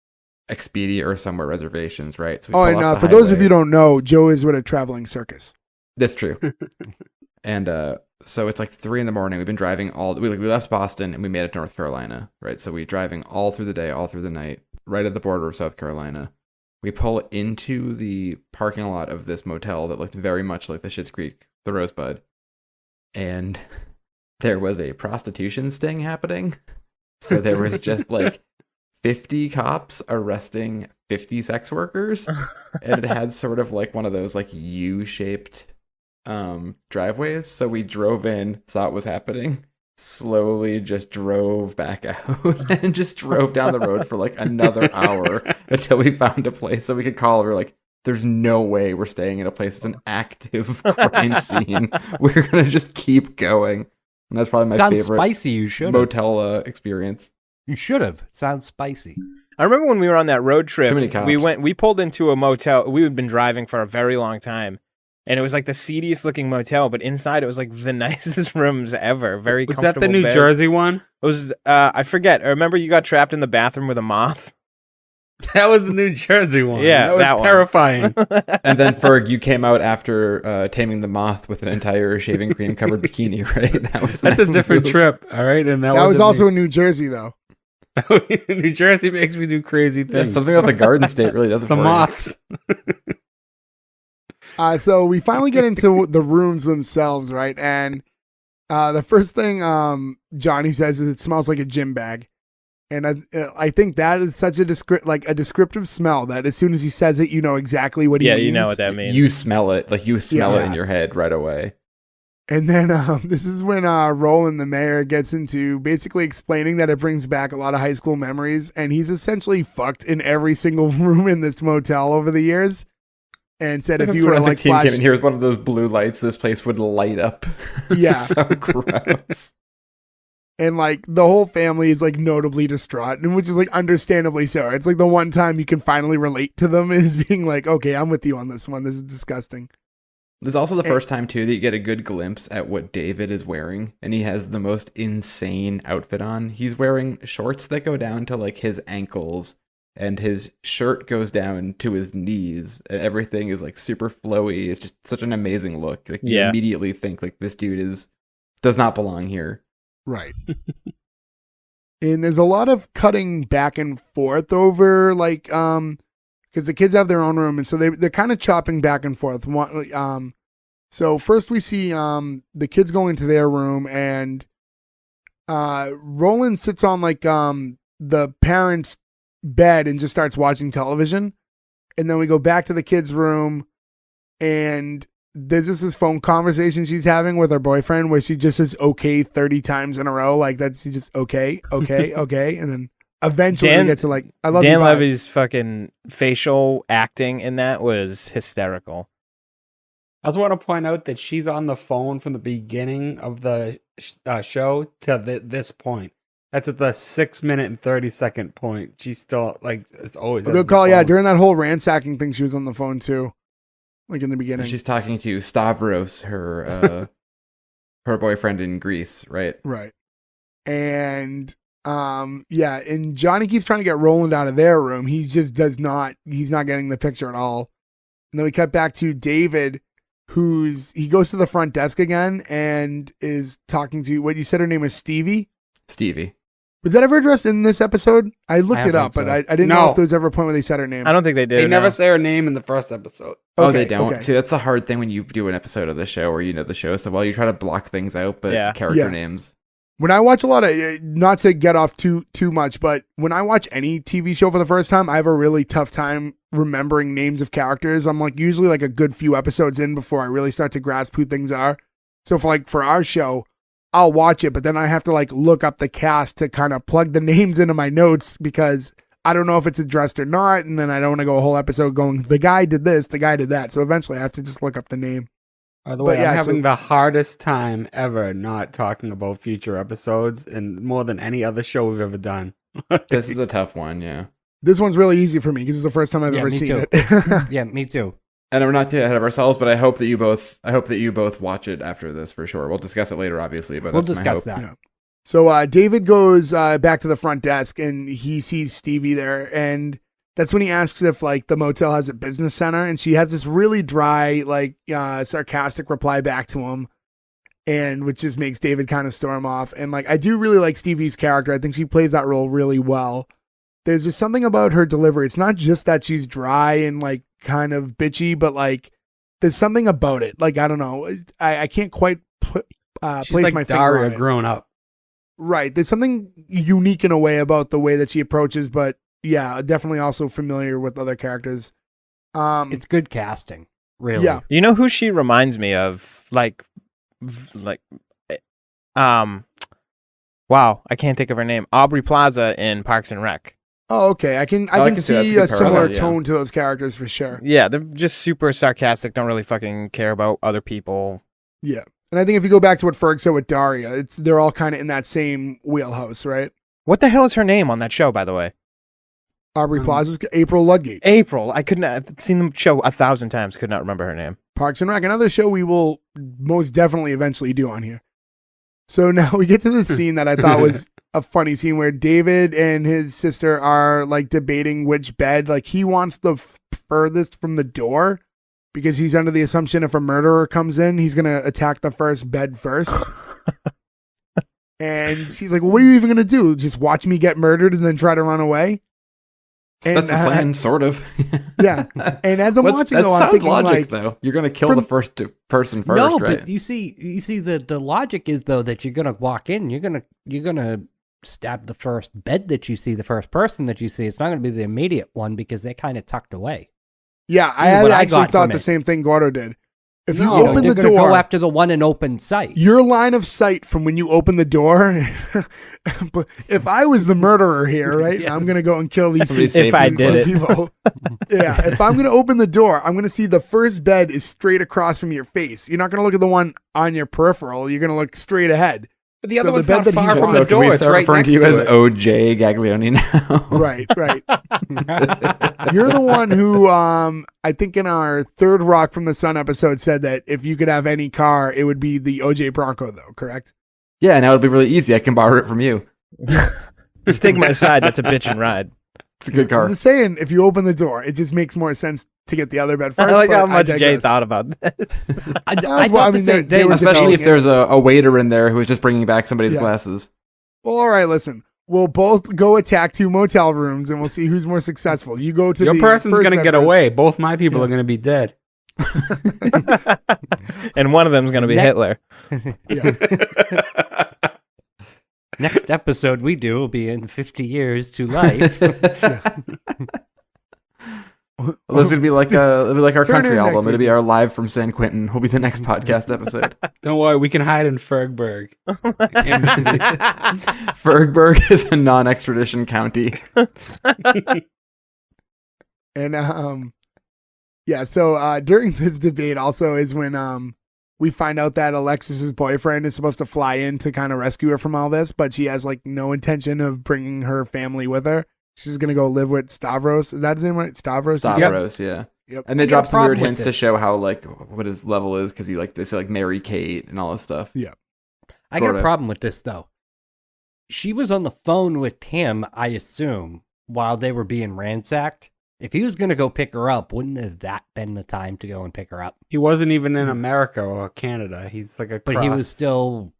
B: Expedia or somewhere reservations, right? So we
A: Oh,
B: pull
A: and
B: off the
A: for those of
B: highway.
A: you who don't know, Joe is with a traveling circus.
B: That's true. And so it's like 3 a.m. We've been driving we left Boston and we made it to North Carolina, right? So we're driving all through the day, all through the night, right at the border of South Carolina. We pull into the parking lot of this motel that looked very much like the Schitt's Creek, the Rosebud. And there was a prostitution sting happening. So there was just like 50 cops arresting 50 sex workers. And it had sort of like one of those like U-shaped driveways. So we drove in, saw what was happening, slowly just drove back out and just drove down the road for like another hour until we found a place so we could call. We were like, there's no way we're staying in a place that's an active crime scene. We're going to just keep going. And that's probably my
E: Sounds
B: favorite
E: spicy. You should have.
B: motel experience.
E: You should have. Sounds spicy.
C: I remember when we were on that road trip.
B: Too many cops.
C: We pulled into a motel. We had been driving for a very long time, and it was like the seediest looking motel. But inside, it was like the nicest rooms ever. Very
D: Was that
C: comfortable.
D: the New
C: bed.
D: Jersey one?
C: It was. I forget. I remember you got trapped in the bathroom with a moth.
D: That was the New Jersey one.
C: Yeah,
D: that was
C: that one.
D: terrifying.
B: And then Ferg, you came out after taming the moth with an entire shaving cream covered bikini, right?
D: That's a different trip, all right. And
A: That was also in New Jersey, though.
D: New Jersey makes me do crazy
B: Yeah,
D: things.
B: something about the Garden State really doesn't.
D: The
B: for you.
D: moths.
A: So we finally get into the rooms themselves, right? And the first thing Johnny says is it smells like a gym bag. And I think that is such a descriptive smell that as soon as he says it, you know exactly what he means.
C: You know what that means.
B: You smell it, like you smell it
A: Yeah.
B: in your head right away.
A: And then this is when Roland, the mayor, gets into basically explaining that it brings back a lot of high school memories. And he's essentially fucked in every single room in this motel over the years. And said if
B: If a
A: you were to
B: forensic
A: like
B: team
A: flash,
B: came in here with one of those blue lights, this place would light up.
A: Yeah.
B: So gross.
A: and like the whole family is like notably distraught, and which is like understandably so. It's like the one time you can finally relate to them is being like, okay, I'm with you on this one. This is disgusting.
B: This is also the first time, too, that you get a good glimpse at what David is wearing. And he has the most insane outfit on. He's wearing shorts that go down to like his ankles, and his shirt goes down to his knees. And everything is like super flowy. It's just such an amazing look. Like you
C: Yeah.
B: immediately think like this dude does not belong here.
A: Right. And there's a lot of cutting back and forth over like because the kids have their own room, and so they're kind of chopping back and forth. So first we see the kids go into their room, and Roland sits on like the parents' bed and just starts watching television. And then we go back to the kids' room, and there's just this phone conversation she's having with her boyfriend where she just says okay 30 times in a row. Like that's just okay. And then eventually we get to like, I love
C: Dan
A: you, bye.
C: Levy's fucking facial acting in that was hysterical.
D: I just want to point out that she's on the phone from the beginning of the show to this point. That's at the 6 minute and 30-second point. She's still like, it's always.
A: A good call. Yeah. During that whole ransacking thing, she was on the phone too. Like in the beginning.
B: And she's talking to Stavros, her her boyfriend in Greece, right?
A: Right. And yeah, and Johnny keeps trying to get Roland out of their room. He just he's not getting the picture at all. And then we cut back to David, he goes to the front desk again and is talking to, what you said her name was Stevie?
B: Stevie.
A: Was that ever addressed in this episode? I looked
E: I
A: it up,
E: don't
A: but
E: think
A: I didn't
D: No.
A: know if there was ever a point where they said her name.
C: I don't think they did.
D: They never
C: no.
D: say her name in the first episode.
B: Oh,
A: Okay,
B: they don't.
A: okay.
B: See, that's the hard thing when you do an episode of the show where you know the show so well. You try to block things out, but
C: Yeah.
B: character
A: Yeah.
B: names.
A: When I watch a lot of, not to get off too much, but when I watch any TV show for the first time, I have a really tough time remembering names of characters. I'm like usually like a good few episodes in before I really start to grasp who things are. So for our show, I'll watch it, but then I have to like look up the cast to kind of plug the names into my notes because I don't know if it's addressed or not, and then I don't want to go a whole episode going, the guy did this, the guy did that. So eventually I have to just look up the name.
D: By the way,
A: But yeah,
D: I'm having
A: so-
D: the hardest time ever not talking about future episodes, and more than any other show we've ever done.
B: This is a tough one, yeah.
A: This one's really easy for me because it's the first time I've
E: Yeah,
A: ever
E: me
A: seen
E: too.
A: it.
E: Yeah, me too.
B: And we're not too ahead of ourselves, but I hope that you both watch it after this for sure. We'll discuss it later, obviously, but
E: We'll
B: that's my
E: discuss
B: hope.
E: that.
A: Yeah. So David goes back to the front desk and he sees Stevie there, and that's when he asks if like the motel has a business center, and she has this really dry, like sarcastic reply back to him, and which just makes David kind of storm off. And like I do really like Stevie's character. I think she plays that role really well. There's just something about her delivery. It's not just that she's dry and like kind of bitchy, but like there's something about it. Like I don't know. I can't quite put
D: She's
A: place
D: like
A: my finger on
D: Daria
A: it.
D: grown up.
A: Right. There's something unique in a way about the way that she approaches, but yeah, definitely also familiar with other characters.
E: It's good casting, really.
A: Yeah.
C: You know who she reminds me of? Wow, I can't think of her name. Aubrey Plaza in Parks and Rec.
A: Oh, okay. I can
B: I
A: see
B: can see that's a
A: a
B: good
A: similar
B: parallel, yeah.
A: tone to those characters for sure.
C: Yeah, they're just super sarcastic. Don't really fucking care about other people.
A: Yeah. And I think if you go back to what Ferg said with Daria, they're all kind of in that same wheelhouse, right?
C: What the hell is her name on that show, by the way?
A: Aubrey Plaza's April Ludgate.
C: April. I couldn't. I've seen the show 1,000 times. Could not remember her name.
A: Parks and Rec, another show we will most definitely eventually do on here. So now we get to this scene that I thought was a funny scene where David and his sister are like debating which bed. Like he wants the furthest from the door because he's under the assumption if a murderer comes in, he's going to attack the first bed first. And she's like, well, what are you even going to do? Just watch me get murdered and then try to run away?
B: That's the plan, sort of.
A: Yeah. And as I'm watching,
B: that
A: though, I'm
B: sounds
A: thinking
B: logic,
A: like,
B: though. You're gonna kill
A: from-
B: the first person first,
E: No,
B: right?
E: but you see the logic is though that you're gonna walk in, you're gonna stab the first bed that you see, the first person that you see. It's not gonna be the immediate one because they're kind of tucked away.
A: yeah, I
E: What I
A: actually
E: got
A: thought
E: from
A: the
E: it.
A: same thing Gordo did. If you
D: No,
A: open
E: you're
A: the
E: gonna
A: door,
E: go after the one in open sight.
A: your line of sight from when you open the door. But if I was the murderer here, right,
E: Yes.
A: I'm gonna go and kill these
B: Somebody
A: two
B: save
C: If I
B: me.
C: did it.
A: people. Yeah, if I'm gonna open the door, I'm gonna see the first bed is straight across from your face. You're not gonna look at the one on your peripheral. You're gonna look straight ahead.
D: But the other
A: So the
D: one's
A: bed
D: not
A: that he
D: far
A: wants-
D: from
B: So
D: the
B: can we
D: door. It's
B: start
D: right
B: referring
D: next
B: to you as
D: it.
B: OJ Gaglioni now?
A: Right, right. You're the one who, I think in our third Rock from the Sun episode said that if you could have any car, it would be the OJ Bronco, though. Correct?
B: Yeah, now it'll be really easy. I can borrow it from you.
C: Just take my side. That's a bitch and ride.
B: It's a good
A: I'm
B: car.
A: just saying, if you open the door, it just makes more sense to get the other bed first.
C: I like
A: but
C: how much
A: digress.
C: Jay thought about this.
E: I
A: well,
E: thought
A: I
E: the
A: mean,
E: same
A: they
E: thing.
A: were
B: Especially if
A: developing
B: there's a waiter in there who is just bringing back somebody's
A: Yeah.
B: glasses.
A: Well, all right, listen. We'll both go attack 2 motel rooms, and we'll see who's more successful. You go to
D: Your
A: the
D: person's
A: first
D: gonna
A: bed
D: get
A: first.
D: away. Both my people
A: Yeah.
D: are gonna be dead.
C: And one of them's going to be
E: Next-
C: Hitler.
A: Yeah.
E: Next episode we do will be in 50 years to life.
B: Well, this is gonna be like it'll be like our
A: Turn
B: country
A: in next
B: album. It'll
A: week.
B: be our live from San Quentin. Will be the next podcast episode.
D: Don't worry, we can hide in Fergburg.
B: Fergburg is a non-extradition county.
A: And yeah, so during this debate also is when we find out that Alexis's boyfriend is supposed to fly in to kind of rescue her from all this, but she has like no intention of bringing her family with her. She's gonna go live with Stavros. Is that his name, right? Stavros.
B: Stavros, yeah.
A: Yep.
B: And they
E: I got
B: drop
E: a
B: some weird
E: problem with
B: hints to
E: this.
B: show how like what his level is because they say like marry Kate and all this stuff.
E: I got
B: Sorta.
E: a problem with this though. She was on the phone with him, I assume, while they were being ransacked. If he was going to go pick her up, wouldn't have that been the time to go and pick her up?
D: He wasn't even in America or Canada. He's like a
E: But he
D: cross.
E: was still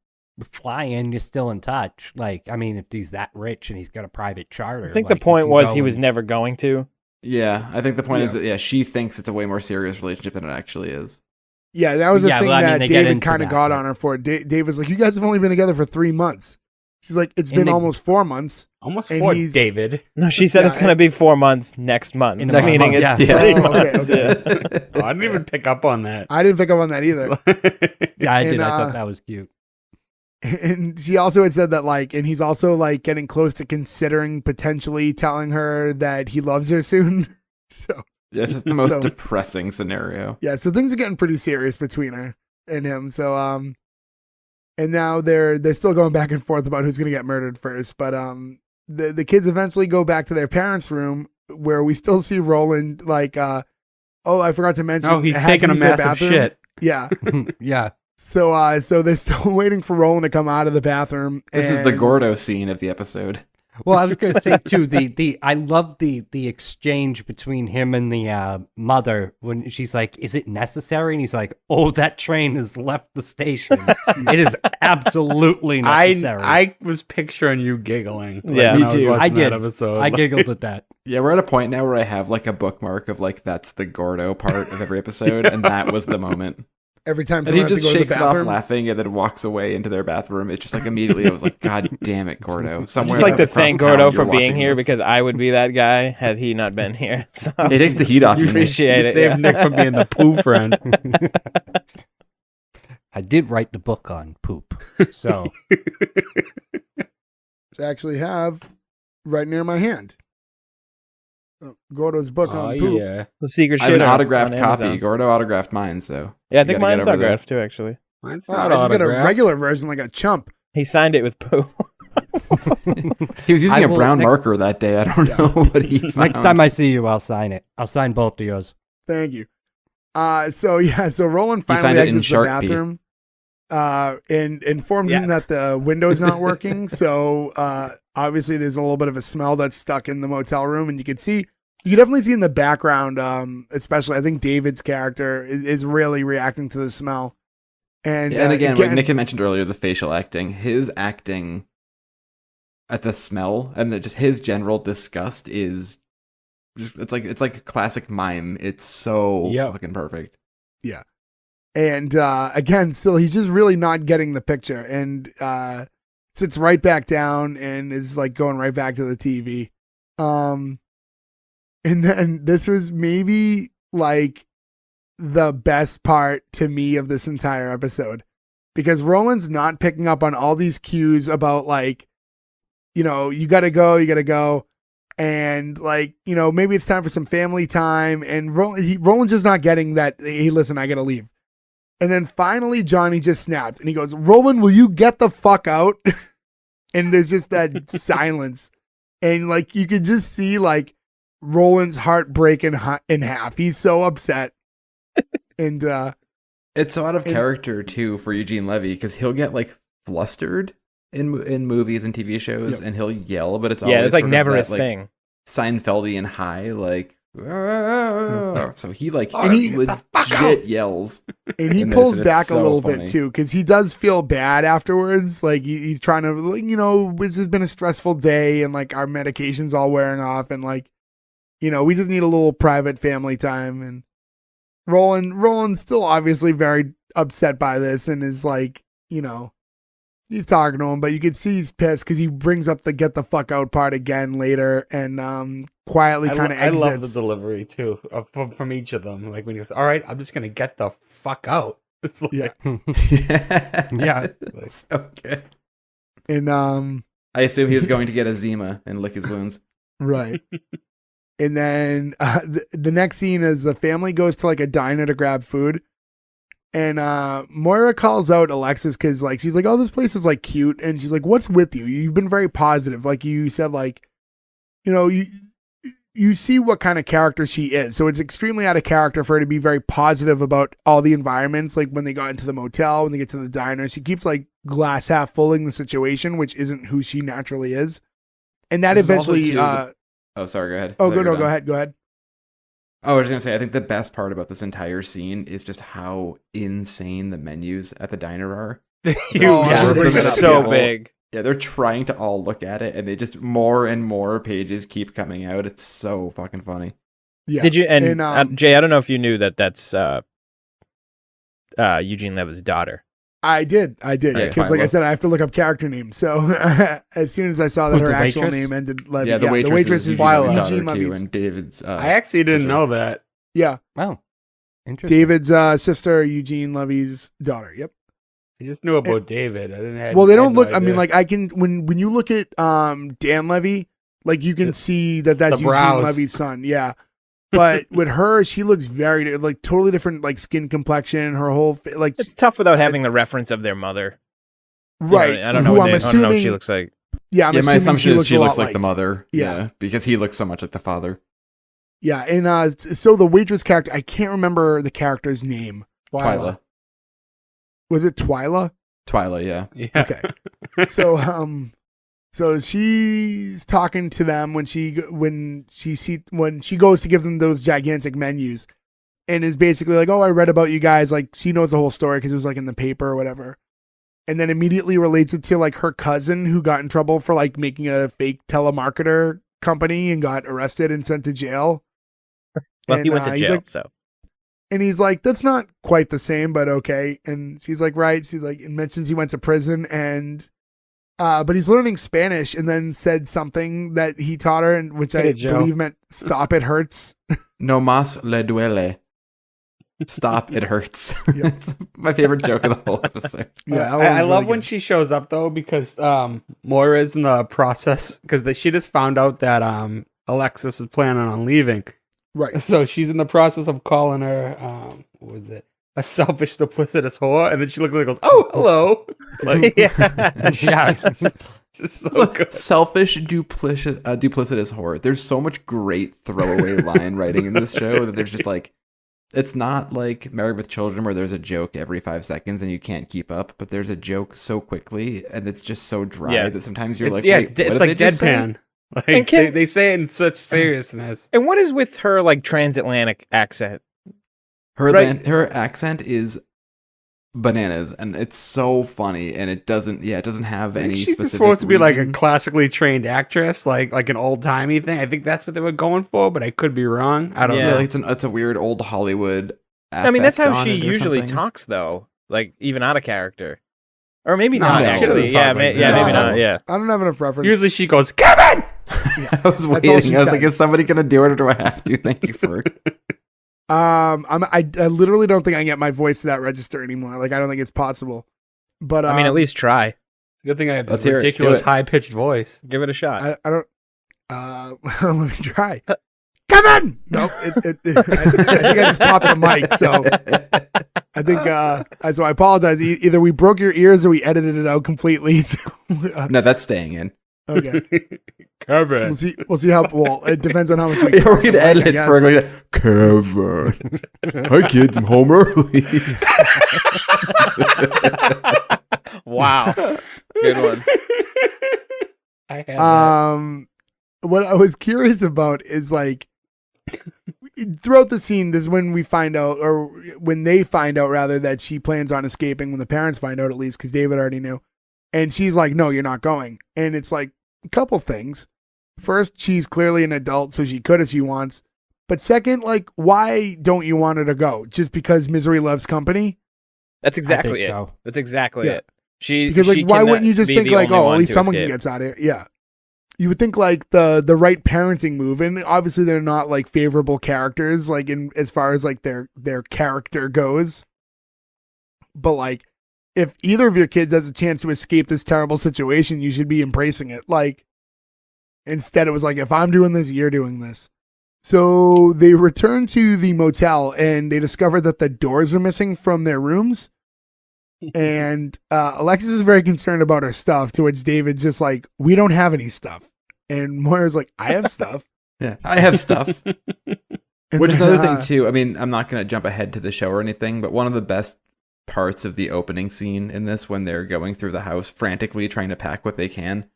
E: flying, you're still in touch. Like, I mean, if he's that rich and he's got a private charter,
C: I think
E: like,
C: the point
E: you can
C: was
E: go
C: he was
E: and-
C: never going to.
B: Yeah, I think the point is that she thinks it's a way more serious relationship than it actually is.
A: Yeah, that was the
E: Yeah,
A: thing
E: well, I mean,
A: that
E: they get
A: David
E: into
A: kind of
E: that,
A: got
E: but-
A: on her for. Dave was like, "You guys have only been together for 3 months." She's like, "It's
E: And
A: been
E: they-
A: almost 4 months."
D: Almost
A: And
D: 4,
A: he's-
D: David.
C: No, she said
A: Yeah,
C: it's going to be 4 months next month.
E: In a
C: Meaning
E: month,
C: it's
E: yeah.
C: 3
A: Oh,
C: months.
A: okay.
C: Yeah.
D: Oh, I didn't even pick up on that.
A: I didn't pick up on that either.
E: Yeah, I
A: And,
E: did. I thought that was cute.
A: And she also had said that, like, and he's also like getting close to considering potentially telling her that he loves her soon. So
B: Yeah, it's just the most
A: So-
B: depressing scenario.
A: yeah, so things are getting pretty serious between her and him. So and now they're still going back and forth about who's gonna get murdered first. But the kids eventually go back to their parents' room where we still see Roland like oh, I forgot to mention.
D: Oh, he's
A: had to
D: taking a
A: use their
D: massive
A: bathroom.
D: shit.
A: Yeah.
E: Yeah.
A: So they're still waiting for Roland to come out of the bathroom.
B: This is the
A: and-
B: Gordo scene of the episode.
E: Well, I was going to say too. I love the exchange between him and the mother when she's like, "Is it necessary?" And he's like, "Oh, that train has left the station. It is absolutely necessary."
D: I was picturing you giggling.
C: Yeah.
D: when
B: Me
D: I was
B: too.
D: watching
E: I
D: that
E: did.
D: episode.
E: I giggled at that.
B: Yeah, we're at a point now where I have like a bookmark of like that's the Gordo part of every episode, and that was the moment.
A: Every time
B: And he
A: someone has to
B: just
A: go to
B: shakes
A: the
B: it off
A: bathroom.
B: laughing and then walks away into their bathroom. It's just like immediately I was like, God damn it, Gordo.
C: I
B: Somewhere
C: just like to
B: across
C: thank
B: town,
C: Gordo
B: you're
C: for being
B: watching
C: here
B: this.
C: because I would be that guy had he not been here. So
B: It takes the heat off.
C: You
B: you.
C: appreciate
D: You
C: it.
D: saved
C: yeah.
D: Nick from being the poo friend.
E: I did write the book on poop, so
A: To actually have right near my hand. Gordo's book
D: Oh
A: on poop.
D: yeah.
C: The secret
B: I have an
C: shitter
B: autographed
C: on
B: copy.
C: Amazon.
B: Gordo autographed mine, so
C: Yeah, I
B: you
C: think
B: gotta
C: mine's
B: get over there.
C: autographed too. Actually,
D: Mine's
A: Oh,
D: not
A: I just got a
D: autographed.
A: regular version like a chump.
C: he signed it with poo.
B: He was using
E: I
B: a
E: will-
B: brown
E: next-
B: marker that day. I don't know what he found.
E: next time I see you, I'll sign it. I'll sign both of yours.
A: Thank you. So Roland
B: He signed
A: finally
B: it in
A: exits the
B: Sharpie.
A: bathroom. And informs him that the window's not working. So obviously there's a little bit of a smell that's stuck in the motel room, and you can definitely see in the background, especially I think David's character is really reacting to the smell. And
B: And again, like Nick had mentioned earlier, the facial acting, his acting at the smell and just his general disgust is just, it's like a classic mime. It's so
D: Yep.
B: fucking perfect.
A: And again, still, he's just really not getting the picture, and sits right back down and is like going right back to the TV. And then this was maybe like the best part to me of this entire episode, because Roland's not picking up on all these cues about like, you gotta go. And like, maybe it's time for some family time. And Roland's just not getting that. Hey, listen, I gotta leave. And then finally, Johnny just snapped and he goes, "Roland, will you get the fuck out?" And there's just that silence. And like, you could just see like Roland's heart break in half. He's so upset. And
B: It's so out of character too for Eugene Levy because he'll get like flustered in movies and TV shows,
A: Yep.
B: and he'll yell, but it's
C: Yeah,
B: always
C: it's like
B: sort of
C: never
B: that,
C: his
B: like,
C: thing.
B: Seinfeldian high, like. So he like
A: And he-
B: legit yells.
A: And he
B: in this,
A: pulls
B: and it's
A: back a
B: so
A: little
B: funny.
A: bit too, because he does feel bad afterwards. Like he's trying to, like, this has been a stressful day, and like our medication's all wearing off, and like, we just need a little private family time. And Roland's still obviously very upset by this, and is like, he's talking to him, but you can see he's pissed because he brings up the "get the fuck out" part again later, and quietly kind of
D: I
A: exits.
D: love the delivery too from each of them. Like when he goes, "All right, I'm just gonna get the fuck out." It's like,
A: Yeah.
E: Yeah.
B: It's so good.
A: And
B: I assume he was going to get a Zima and lick his wounds.
A: right. And then the next scene is the family goes to like a diner to grab food. And Moira calls out Alexis because like she's like, "Oh, this place is like cute." And she's like, "What's with you? You've been very positive. Like you said, like, you see what kind of character she is. So it's extremely out of character for her to be very positive about all the environments. Like when they got into the motel, when they get to the diner, she keeps like glass half fulling the situation, which isn't who she naturally is. And that
B: This is also
A: eventually,
B: too- Oh, sorry, go ahead.
A: oh,
B: I thought you were
A: go
B: done.
A: ahead.
B: Oh, I was just gonna say, I think the best part about this entire scene is just how insane the menus at the diner are.
A: Oh,
C: Yeah,
A: we're
C: it's
A: bringing it up,
C: so
B: yeah.
C: big.
B: Yeah, they're trying to all look at it, and they just more and more pages keep coming out. It's so fucking funny.
A: Yeah.
C: Did you? And Jay, I don't know if you knew that's Eugene Levitt's daughter.
A: I did.
B: Yeah,
A: Because, like I
B: Twyla.
A: said, I have to look up character names. So as soon as I saw that
E: Who,
A: her
E: the
A: actual
E: waitress?
A: name ended Levy.
B: Yeah, the waitress, is
D: Twyla.
B: Eugene's
A: Eugene
B: daughter too,
A: Levy's.
B: and David's.
D: I actually didn't
B: sister.
D: know that.
A: Yeah.
E: Oh, interesting.
A: David's sister, Eugene Levy's daughter. Yep.
D: I just knew about David. I didn't have.
A: Well, they
D: I had
A: don't
D: no
A: look. I mean,
D: idea.
A: like I can when you look at Dan Levy, like you can see that's
D: the
A: Eugene
D: brows.
A: Levy's son. Yeah. But with her, she looks very like totally different, like skin complexion. Her whole like
C: It's tough without having the reference of their mother. You know,
A: right.
C: I don't know.
A: Who
C: What
A: I'm
C: I don't know what she
A: assuming.
C: looks like.
A: Yeah, I'm
B: Yeah, my
A: assuming
B: assumption is she
A: a
B: looks
A: lot
B: like the mother.
A: Yeah.
B: Because he looks so much like the father.
A: Yeah, and so the waitress character, I can't remember the character's name.
B: Twyla.
A: Was it Twyla?
B: Twyla, yeah.
D: Yeah.
A: Okay. So she's talking to them when she goes to give them those gigantic menus, and is basically like, "Oh, I read about you guys." Like she knows the whole story because it was like in the paper or whatever, and then immediately relates it to like her cousin who got in trouble for like making a fake telemarketer company and got arrested and sent to jail.
C: Well,
A: And,
C: he went to
A: he's
C: jail,
A: like-
C: so
A: And he's like, "That's not quite the same, but okay." And she's like, "Right." She's like, and mentions he went to prison, and but he's learning Spanish, and then said something that he taught her, and which
D: Get
A: I
D: it, Joe.
A: believe meant "stop, it hurts."
B: No más le duele. Stop, it hurts.
A: Yep.
B: It's my favorite joke of the whole episode.
A: Yeah, that
D: I
A: one was
D: love
A: really
D: when
A: good.
D: she shows up though because Moira's in the process because she just found out that Alexis is planning on leaving,
A: Right.
D: so she's in the process of calling her what was it, a selfish, duplicitous whore, and then she looks like goes, "Oh, hello," like
C: yeah.
D: it's so good.
B: Selfish, duplicitous whore. There's so much great throwaway line writing in this show that there's just like, it's not like Married with Children where there's a joke every 5 seconds and you can't keep up, but there's a joke so quickly and it's just so dry
C: Yeah.
B: that sometimes you're
D: It's,
B: like,
D: yeah,
B: wait,
D: it's
B: what did
D: like
B: they just say?
D: deadpan. Like
C: And can-
D: they say it in such seriousness.
C: And what is with her like transatlantic accent?
B: Her
C: Right.
B: her accent is bananas and it's so funny and it doesn't have any
D: She's
B: specific
D: just supposed to be like a
B: region.
D: classically trained actress, like an old timey thing. I think that's what they were going for, but I could be wrong. I don't
C: Yeah.
B: Yeah,
D: know.
B: like it's a weird old Hollywood
C: I mean, that's
B: affect
C: how
B: on
C: she
B: it or
C: usually
B: something.
C: talks, though. Like even out of character, or maybe
D: No,
C: not
D: no, she
C: actually.
D: doesn't
C: Yeah,
D: talk like
C: yeah,
D: that.
C: maybe
A: No.
C: not. Yeah.
A: I don't have enough reference.
D: Usually she goes, Kevin!
B: I was
A: all
B: waiting.
A: she
B: I was
A: said.
B: like, is somebody gonna do it or do I have to? Thank you for
A: I literally don't think I can get my voice to that register anymore. Like I don't think it's possible. But
C: I mean, at least try.
D: Good thing I have
B: Let's
D: this
B: hear it. Do
D: ridiculous
B: it.
D: high pitched voice.
C: Give it a shot.
A: I don't. Let me try. Kevin. Nope. I think I just popped the mic. So I think. So I apologize. Either we broke your ears or we edited it out completely. So,
B: No, that's staying in.
A: okay.
D: Kevin.
A: We'll see. We'll see how. Well, it depends on how much we.
B: Yeah, we're gonna
A: I
B: edit it
A: guess.
B: for like Kevin. Hi kids, I'm home early.
C: Wow. Good one.
D: I had that.
A: What I was curious about is like throughout the scene, this is when we find out, or when they find out rather, that she plans on escaping. When the parents find out, at least, because David already knew, and she's like, "No, you're not going." And it's like a couple things. First, she's clearly an adult, so she could if she wants. But second, like, why don't you want her to go? Just because misery loves company?
C: That's exactly
E: I think
C: it.
E: so.
C: That's exactly
A: Yeah.
C: it. She
A: Because
C: she
A: like, why
C: cannot
A: wouldn't you just
C: be
A: think
C: the
A: like,
C: only
A: oh,
C: one
A: at least
C: to
A: someone
C: escape.
A: gets out of here? Yeah. You would think like the right parenting move, and obviously they're not like favorable characters, like in as far as like their character goes. But like, if either of your kids has a chance to escape this terrible situation, you should be embracing it. Like, instead it was like, if I'm doing this, you're doing this. So they return to the motel and they discover that the doors are missing from their rooms. And Alexis is very concerned about her stuff, to which David's just like, we don't have any stuff. And Moira's like, I have stuff.
B: Yeah, I have stuff.
A: And
B: Which is
A: then,
B: another thing too. I mean, I'm not going to jump ahead to the show or anything, but one of the best parts of the opening scene in this, when they're going through the house frantically trying to pack what they can,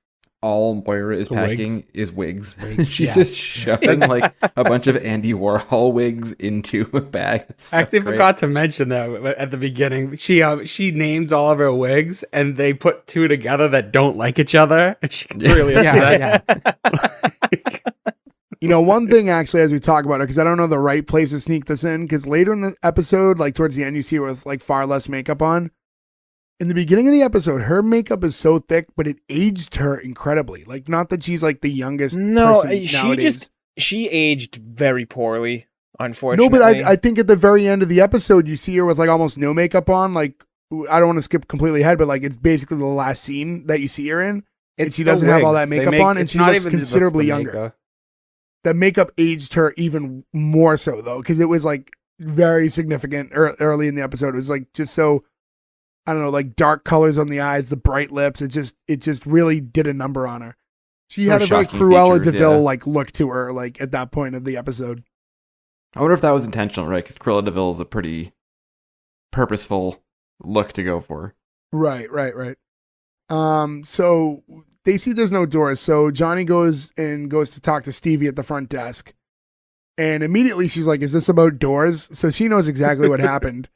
B: all Moira is
D: The
B: packing
D: wigs.
B: is wigs.
E: Wigs,
B: She's
E: yeah.
B: just shoving like a bunch of Andy Warhol wigs into a bag. It's so
D: I actually
B: great.
D: forgot to mention that at the beginning. She names all of her wigs, and they put two together that don't like each other, and she gets really upset.
A: You know, one thing actually, as we talk about it, because I don't know the right place to sneak this in, because later in the episode, like towards the end, you see her with like far less makeup on. In the beginning of the episode, her makeup is so thick, but it aged her incredibly. Like, not that she's like the youngest
C: No,
A: person
C: she
A: nowadays.
C: she aged very poorly,
A: No,
C: unfortunately.
A: but I think at the very end of the episode, you see her with like almost no makeup on. Like, I don't want to skip completely ahead, but like it's basically the last scene that you see her in. And she
D: the
A: doesn't have all
D: wigs.
A: that
D: They
A: makeup
D: make-
A: on, and
D: it's
A: she
D: not
A: looks
D: even just
A: considerably
D: the
A: younger.
D: makeup.
A: The makeup aged her even more so though, because it was like very significant early in the episode. It was like just so, I don't know, like dark colors on the eyes, the bright lips. It just really did a number on her. She
B: Some
A: had a very
B: shocking
A: Cruella
B: features,
A: DeVille
B: yeah.
A: like look to her, like at that point of the episode.
B: I wonder if that was intentional, right? Because Cruella DeVille is a pretty purposeful look to go for.
A: Right. So they see there's no doors, so Johnny goes to talk to Stevie at the front desk, and immediately she's like, "Is this about doors?" So she knows exactly what happened,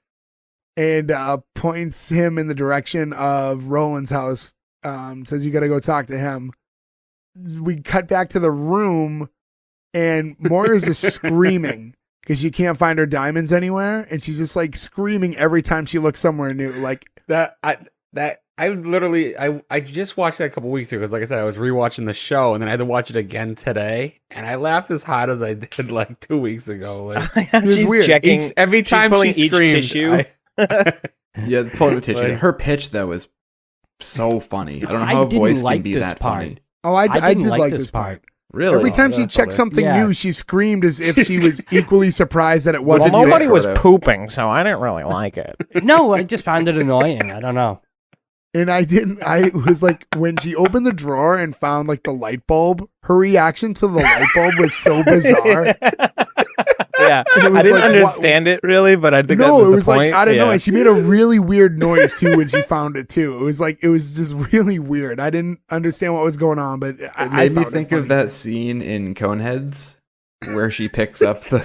A: and points him in the direction of Roland's house. Says, "You got to go talk to him." We cut back to the room, and Moira's just screaming because she can't find her diamonds anywhere, and she's just like screaming every time she looks somewhere new, like.
D: I just watched that a couple weeks ago because, like I said, I was rewatching the show, and then I had to watch it again today, and I laughed as hard as I did like 2 weeks ago. Like
A: It's weird.
C: She's checking
D: every time
C: pulling
D: she
C: each
D: screams,
C: tissue.
B: Yeah, pulling the tissues.
D: Like-
B: Her pitch though is so funny. I don't know
E: I
B: how a
E: didn't
B: voice
E: like
B: can be
E: this
B: that
E: part.
B: funny.
A: Oh, I
E: didn't
A: did like this part.
B: Really?
A: Every time she
D: that's
A: checked
D: funny.
A: something
E: Yeah.
A: new, she screamed as if she was equally surprised that it wasn't.
C: Well, nobody
A: there.
C: was
B: Frodo.
C: pooping, so I didn't really like it.
E: No, I just found it annoying. I don't know.
A: And I didn't. I was like, when she opened the drawer and found like the light bulb, her reaction to the light bulb was so bizarre.
C: Yeah,
A: It was
C: I didn't
A: like,
C: understand it really, but I think that
A: No,
C: was
A: it
C: the
A: was
C: point.
A: like I don't know.
C: Yeah.
A: And she made a really weird noise too when she found it too. It was just really weird. I didn't understand what was going on, but
B: It made me think of that scene in Coneheads where she picks up the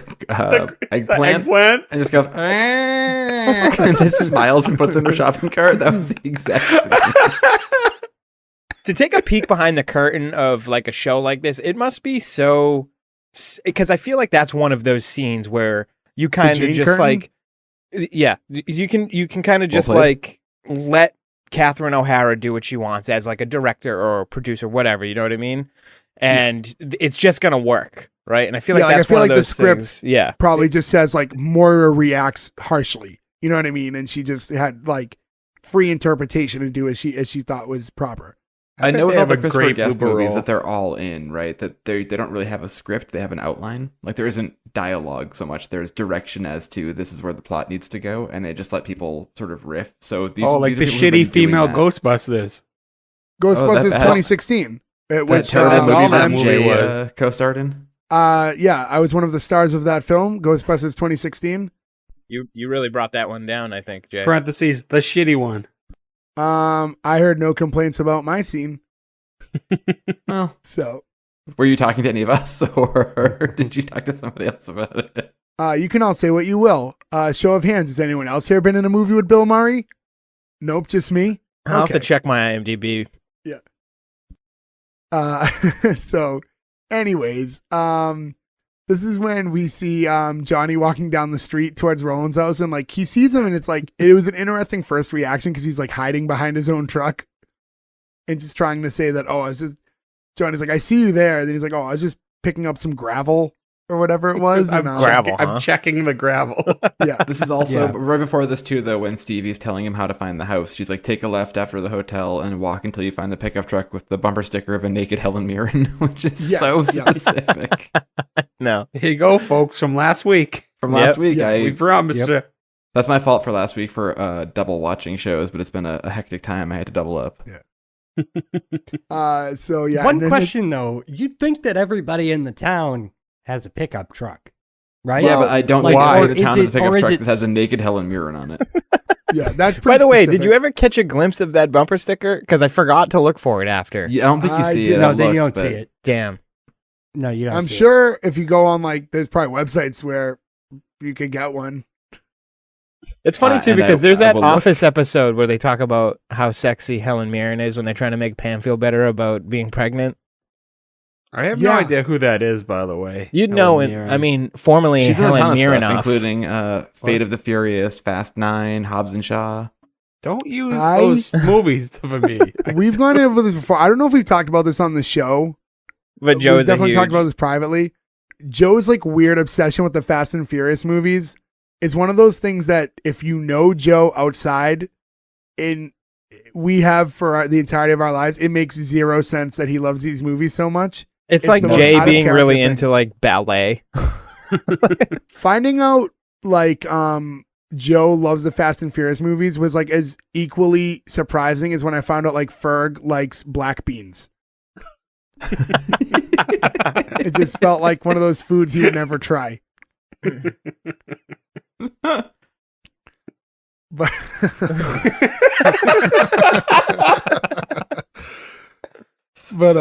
B: eggplant
D: Eggplant.
B: and just goes and just smiles and puts it in her shopping cart. That was the exact scene.
C: To take a peek behind the curtain of like a show like this, it must be so, because I feel like that's one of those scenes where you kind of
A: Jane
C: just
A: curtain?
C: like, yeah, you can kind of just
B: played.
C: like let Catherine O'Hara do what she wants as like a director or a producer, whatever, you know what I mean? And it's just gonna work, right? And I feel like
A: Yeah, like, I
C: that's
A: feel
C: one
A: like
C: of
A: the
C: those
A: script-
C: things. Yeah,
A: probably just says like Moira reacts harshly. You know what I mean? And she just had like free interpretation and do as she thought was proper.
B: I know with
D: they
B: all
D: have
B: the
D: a
B: Christopher
D: great
B: Guest
D: blooper
B: movies
D: roll.
B: that they're all in, right? That they don't really have a script; they have an outline. Like there isn't dialogue so much. There's direction as to this is where the plot needs to go, and they just let people sort of riff. So these,
D: Like
B: these
D: the
B: are people who've been
D: shitty female
B: doing that.
D: Ghostbusters.
A: Ghostbusters
B: that-
A: 2016, which
B: terrible
D: that's
B: movie
D: all that
B: that
D: movie
B: Jay
D: was.
B: co-starred in.
A: yeah, I was one of the stars of that film, Ghostbusters 2016.
C: you really brought that one down, I think, Jay.
D: Parentheses, the shitty one.
A: I heard no complaints about my scene,
B: Well,
A: so
B: were you talking to any of us, or did you talk to somebody else about it?
A: you can all say what you will. Show of hands: has anyone else here been in a movie with Bill Murray? Nope, just me.
C: I'll have to
A: Okay.
C: check my IMDb.
A: So, anyways, this is when we see Johnny walking down the street towards Roland's house, and like he sees him, and it's like it was an interesting first reaction because he's like hiding behind his own truck and just trying to say that, oh, I was just Johnny's like, I see you there. And then he's like, oh, I was just picking up some gravel or whatever it was.
D: I'm,
A: and,
C: gravel,
D: checking,
C: huh?
D: I'm checking the gravel.
A: yeah.
B: This is also
E: Yeah.
B: right before this too, though, when Stevie's telling him how to find the house. She's like, take a left after the hotel and walk until you find the pickup truck with the bumper sticker of a naked Helen Mirren, which is
A: Yes,
B: so
A: yes.
B: specific.
C: No.
D: Here you go, folks, from last week.
B: From last week,
A: yeah,
D: We promised you.
B: that's my fault for last week for double watching shows, but it's been a hectic time. I had to double up.
A: So yeah.
E: One
A: and then
E: question though, you'd think that everybody in the town has a pickup truck, right?
B: Yeah, but I don't
A: like,
B: think
A: why?
B: everybody in the town
E: Or
B: has a pickup
E: is
B: truck
E: it-
B: that has a naked Helen Mirren on it.
A: Yeah, that's pretty
C: By the way, did
A: specific.
C: you ever catch a glimpse of that bumper sticker? Because I forgot to look for it after.
B: Yeah, I don't think you
A: I
B: see
A: did
B: it.
A: not.
E: No, then you
B: looked,
E: don't see
B: but-
E: it.
C: Damn.
E: No, you don't.
A: I'm
E: see
A: sure if you go on like, there's probably websites where you could get one.
C: It's funny too
B: and
C: because there's
B: I
C: that
B: will look.
C: Office episode where they talk about how sexy Helen Mirren is when they're trying to make Pam feel better about being pregnant.
D: I have
A: Yeah.
D: no idea who that is, by the way.
C: You'd
D: Helen
C: know it.
D: Mirren.
C: I mean, formerly
B: She's in a ton
C: Helen
B: of stuff,
C: Mirren,
B: including Fate of the Furious, Fast 9, Hobbs and Shaw.
D: don't use
A: I-
D: those movies for me.
A: We've gone over this before. I don't know if we've talked about this on the show.
C: but Joe
A: We've
C: is a
A: definitely
C: huge.
A: talked about this privately. Joe's like weird obsession with the Fast and Furious movies is one of those things that if you know Joe outside, we have for the entirety of our lives, it makes zero sense that he loves these movies so much.
C: It's
A: it's
C: like
A: the most
C: Jay
A: out of
C: being
A: character
C: really
A: thing.
C: into like ballet.
A: Finding out like Joe loves the Fast and Furious movies was like as equally surprising as when I found out like Ferg likes black beans. It just felt like one of those foods he would never try. But but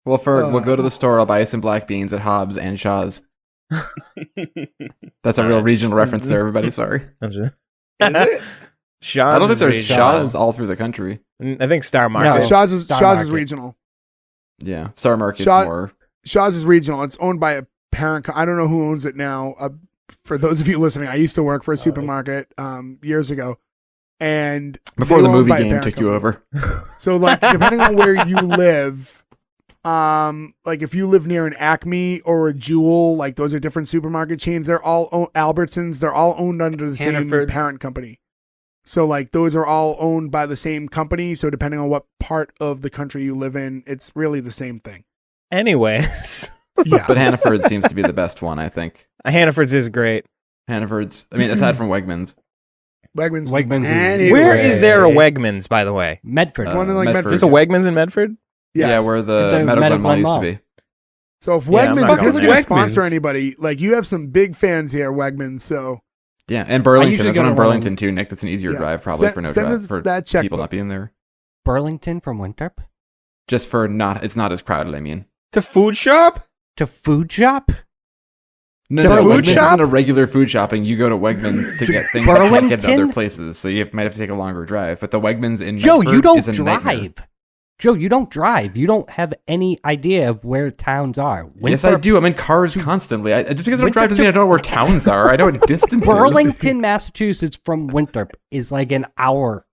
B: Well, Ferg, we'll go to the store. I'll buy you some black beans at Hobbs and Shaw's. That's a real regional reference there, everybody. Sorry.
C: Is
D: it?
C: Shaw's
B: I don't think
C: is
B: there's
C: regional.
B: Shaw's all through the country.
C: I think Star Market.
E: No.
A: Shaw's is
E: Star
A: Shaw's is
E: Market.
A: regional.
B: Yeah. Star Market's
A: Shaw-
B: more.
A: Shaw's is regional. It's owned by a parent. I don't know who owns it now. For those of you listening, I used to work for a supermarket years ago, and
B: Before
A: they
B: the
A: were owned
B: movie
A: by a
B: game
A: parent
B: took you
A: company.
B: over.
A: So, like, depending on where you live, like if you live near an Acme or a Jewel, like those are different supermarket chains. They're all Albertsons. They're all owned under the same
D: Hannaford's.
A: parent company. So, like, those are all owned by the same company. So, depending on what part of the country you live in, it's really the same thing.
C: Anyways,
A: Yeah.
B: But Hannaford seems to be the best one, I think.
C: Hannaford's is great.
B: Hannaford's, I mean, aside from Wegmans.
A: Wegmans.
E: Wegmans is
D: Anyway.
C: Where is there a Wegmans, by the way?
E: Medford.
A: One in, like, Medford.
C: There's a Wegmans in Medford?
A: Yes.
B: Yeah, where the
E: The
B: Meadow Glen Mall
E: Meadow
B: used to
E: Glen
B: be.
A: So if
C: Yeah, I'm
A: Wegmans
C: not
A: if you're
C: going
A: looking to
D: there.
A: sponsor
D: Wegmans.
A: anybody, like you have some big fans here, Wegmans. So
B: Yeah, and Burlington.
E: usually
B: There's
E: go
B: one in
E: to
B: Burlington too, Nick. That's an easier
A: Yeah.
B: drive probably
A: Send-
B: for no
A: send
B: drive
A: us
B: for
A: that
B: people
A: checkbook.
B: not being there.
E: Burlington from Winthrop
B: Just for not, it's not as crowded. I mean,
D: To food shop?
E: to food shop.
B: no,
C: To
B: no,
C: food
B: Wegmans
C: shop?
B: isn't a regular food shopping. You go to Wegmans to get things that you can't get in
E: Burlington?
B: other places, so you might have to take a longer drive. But the Wegmans in
E: Joe,
B: Medford
E: you don't
B: is a nightmare.
E: drive. Joe, you don't drive. You don't have any idea of where towns are.
B: Yes, I do. I'm in cars constantly. Just because I don't drive doesn't mean I don't know where towns are. I know what distances.
E: Burlington, Massachusetts from Winthrop is like an hour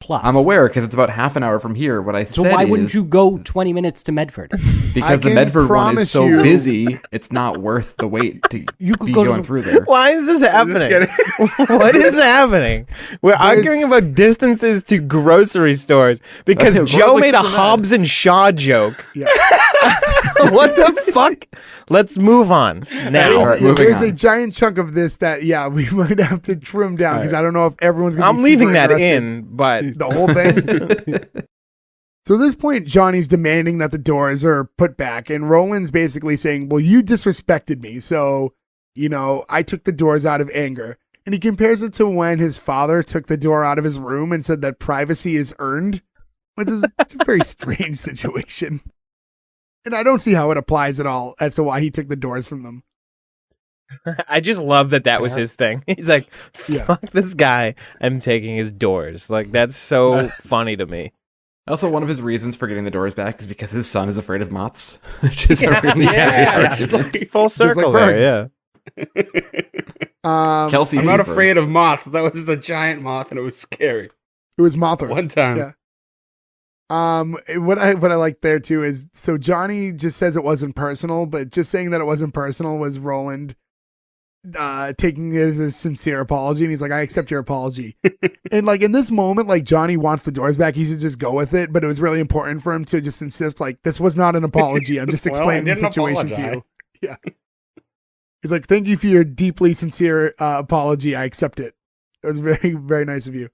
E: plus.
B: I'm aware because it's about half an hour from here. What I
E: So
B: said
E: why
B: is
E: wouldn't you go 20 minutes to Medford?
B: because
A: I
B: the
A: can
B: Medford one
A: promise
B: is so
A: you-
B: busy, it's not worth the wait to
E: You could
B: be
E: go to
B: going
E: the-
B: through there.
C: Why is this happening?
D: Just
C: What is happening? We're
A: Guys-
C: arguing about distances to grocery stores because
B: Okay,
C: Joe
B: like
C: made a
B: super mad.
C: Hobbs and Shaw joke.
A: yeah,
C: What the fuck? Let's move on now.
B: All right, moving
A: there's
B: on.
A: a giant chunk of this that we might have to trim down because I don't know if everyone's going to.
C: I'm leaving that in, but
A: the whole thing. So at this point, Johnny's demanding that the doors are put back, and Roland's basically saying, "Well, you disrespected me, so I took the doors out of anger." And he compares it to when his father took the door out of his room and said that privacy is earned, which is a very strange situation. And I don't see how it applies at all as to why he took the doors from them.
C: I just love that was his thing. He's like,
A: Yeah.
C: fuck this guy. I'm taking his doors. Like, that's so funny to me.
B: Also, one of his reasons for getting the doors back is because his son is afraid of moths, which is a really
C: Yeah,
B: heavy
C: just
B: argument.
C: Full
A: like
C: circle
A: Ferg.
C: there, yeah.
B: Kelsey,
D: I'm not
B: Cooper.
D: afraid of moths. That was just a giant moth and it was scary.
A: It was Mothra.
D: One time.
A: Yeah. What I like there too is so Johnny just says it wasn't personal, but just saying that it wasn't personal was Roland taking it as a sincere apology, and he's like, I accept your apology. And like in this moment, like Johnny wants the doors back, he should just go with it, but it was really important for him to just insist like this was not an apology. I'm just
D: Well, I
A: explaining the
D: didn't
A: situation to you.
D: apologize.
A: Yeah. He's like, thank you for your deeply sincere apology. I accept it. It was very, very nice of you.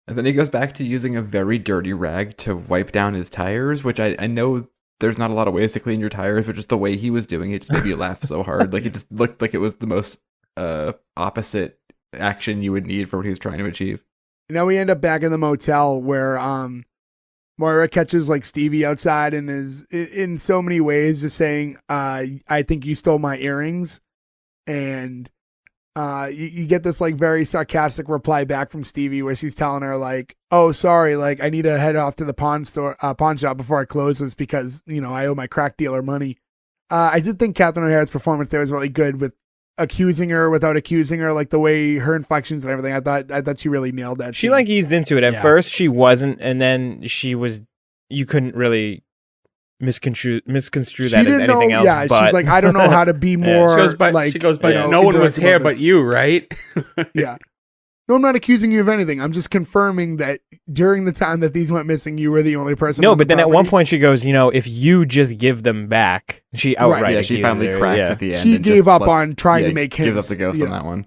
B: And then he goes back to using a very dirty rag to wipe down his tires, which I know there's not a lot of ways to clean your tires, but just the way he was doing it just made me laugh so hard. Like it just looked like it was the most opposite action you would need for what he was trying to achieve.
A: Now we end up back in the motel where Moira catches like Stevie outside and is in so many ways just saying, I think you stole my earrings. And you get this like very sarcastic reply back from Stevie where she's telling her like, oh, sorry, like I need to head off to the pawn shop before it closes because, I owe my crack dealer money. I did think Catherine O'Hara's performance there was really good with accusing her without accusing her, like the way her inflections and everything. I thought she really nailed that.
C: She
A: scene.
C: like eased into it. At first she wasn't, and then she was. You couldn't really misconstrue that as anything else.
A: Yeah,
C: but
A: she's like, I don't know how to be more.
D: She goes, but no one was here but you, right?
A: Yeah. No, I'm not accusing you of anything. I'm just confirming that during the time that these went missing, you were the only person.
C: No,
A: on the
C: but then at
A: property.
C: one point she goes, if you just give them back, she outright.
B: Yeah, she finally cracks at the end.
A: She
B: and
A: gave
B: just
A: up
B: lets-
A: on trying
B: yeah,
A: to make hints.
B: Gives up the ghost on that one.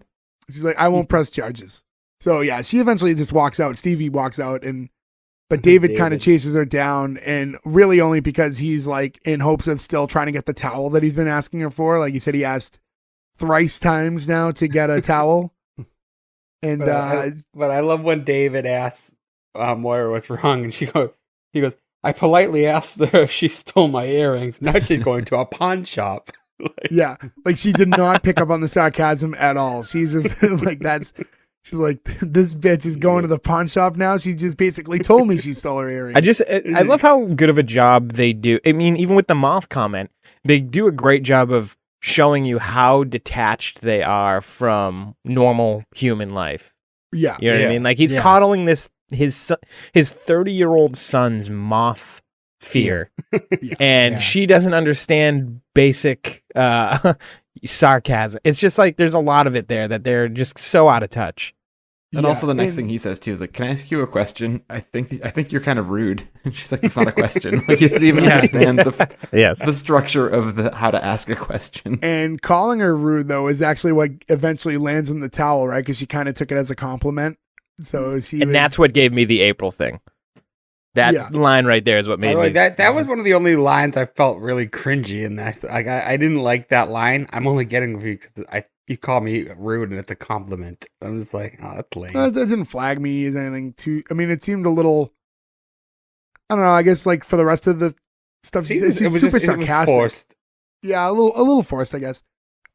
A: She's like, I won't press charges. So yeah, she eventually just walks out. Stevie walks out, but David kind of chases her down, and really only because he's like in hopes of still trying to get the towel that he's been asking her for. Like he said, he asked thrice times now to get a towel. And
D: but I love when David asks Moira what's wrong, and he goes, I politely asked her if she stole my earrings. Now she's going to a pawn shop.
A: yeah, like she did not pick up on the sarcasm at all. She's just like she's like, this bitch is going to the pawn shop now. She just basically told me she stole her earrings.
C: I love how good of a job they do. I mean, even with the moth comment, they do a great job of showing you how detached they are from normal human life.
A: Yeah.
C: You know what I mean? Like he's coddling his 30-year-old son's moth fear.
A: Yeah.
C: And she doesn't understand basic sarcasm. It's just like there's a lot of it there that they're just so out of touch.
B: And also the next thing he says too is like, "Can I ask you a question? I think you're kind of rude." And she's like, "That's not a question." Like he doesn't even understand the structure of how to ask a question.
A: And calling her rude though is actually what eventually lands in the towel, right? Because she kind of took it as a compliment. So
C: that's what gave me the April thing. That line right there is what made me.
D: That was one of the only lines I felt really cringy in that. Like I didn't like that line. I'm only getting with you because you call me rude and it's a compliment. I'm just like, oh, that's lame.
A: That didn't flag me as anything too. I mean, it seemed a little. I don't know. I guess like for the rest of the stuff, she's super sarcastic.
D: Forced.
A: Yeah, a little forced, I guess.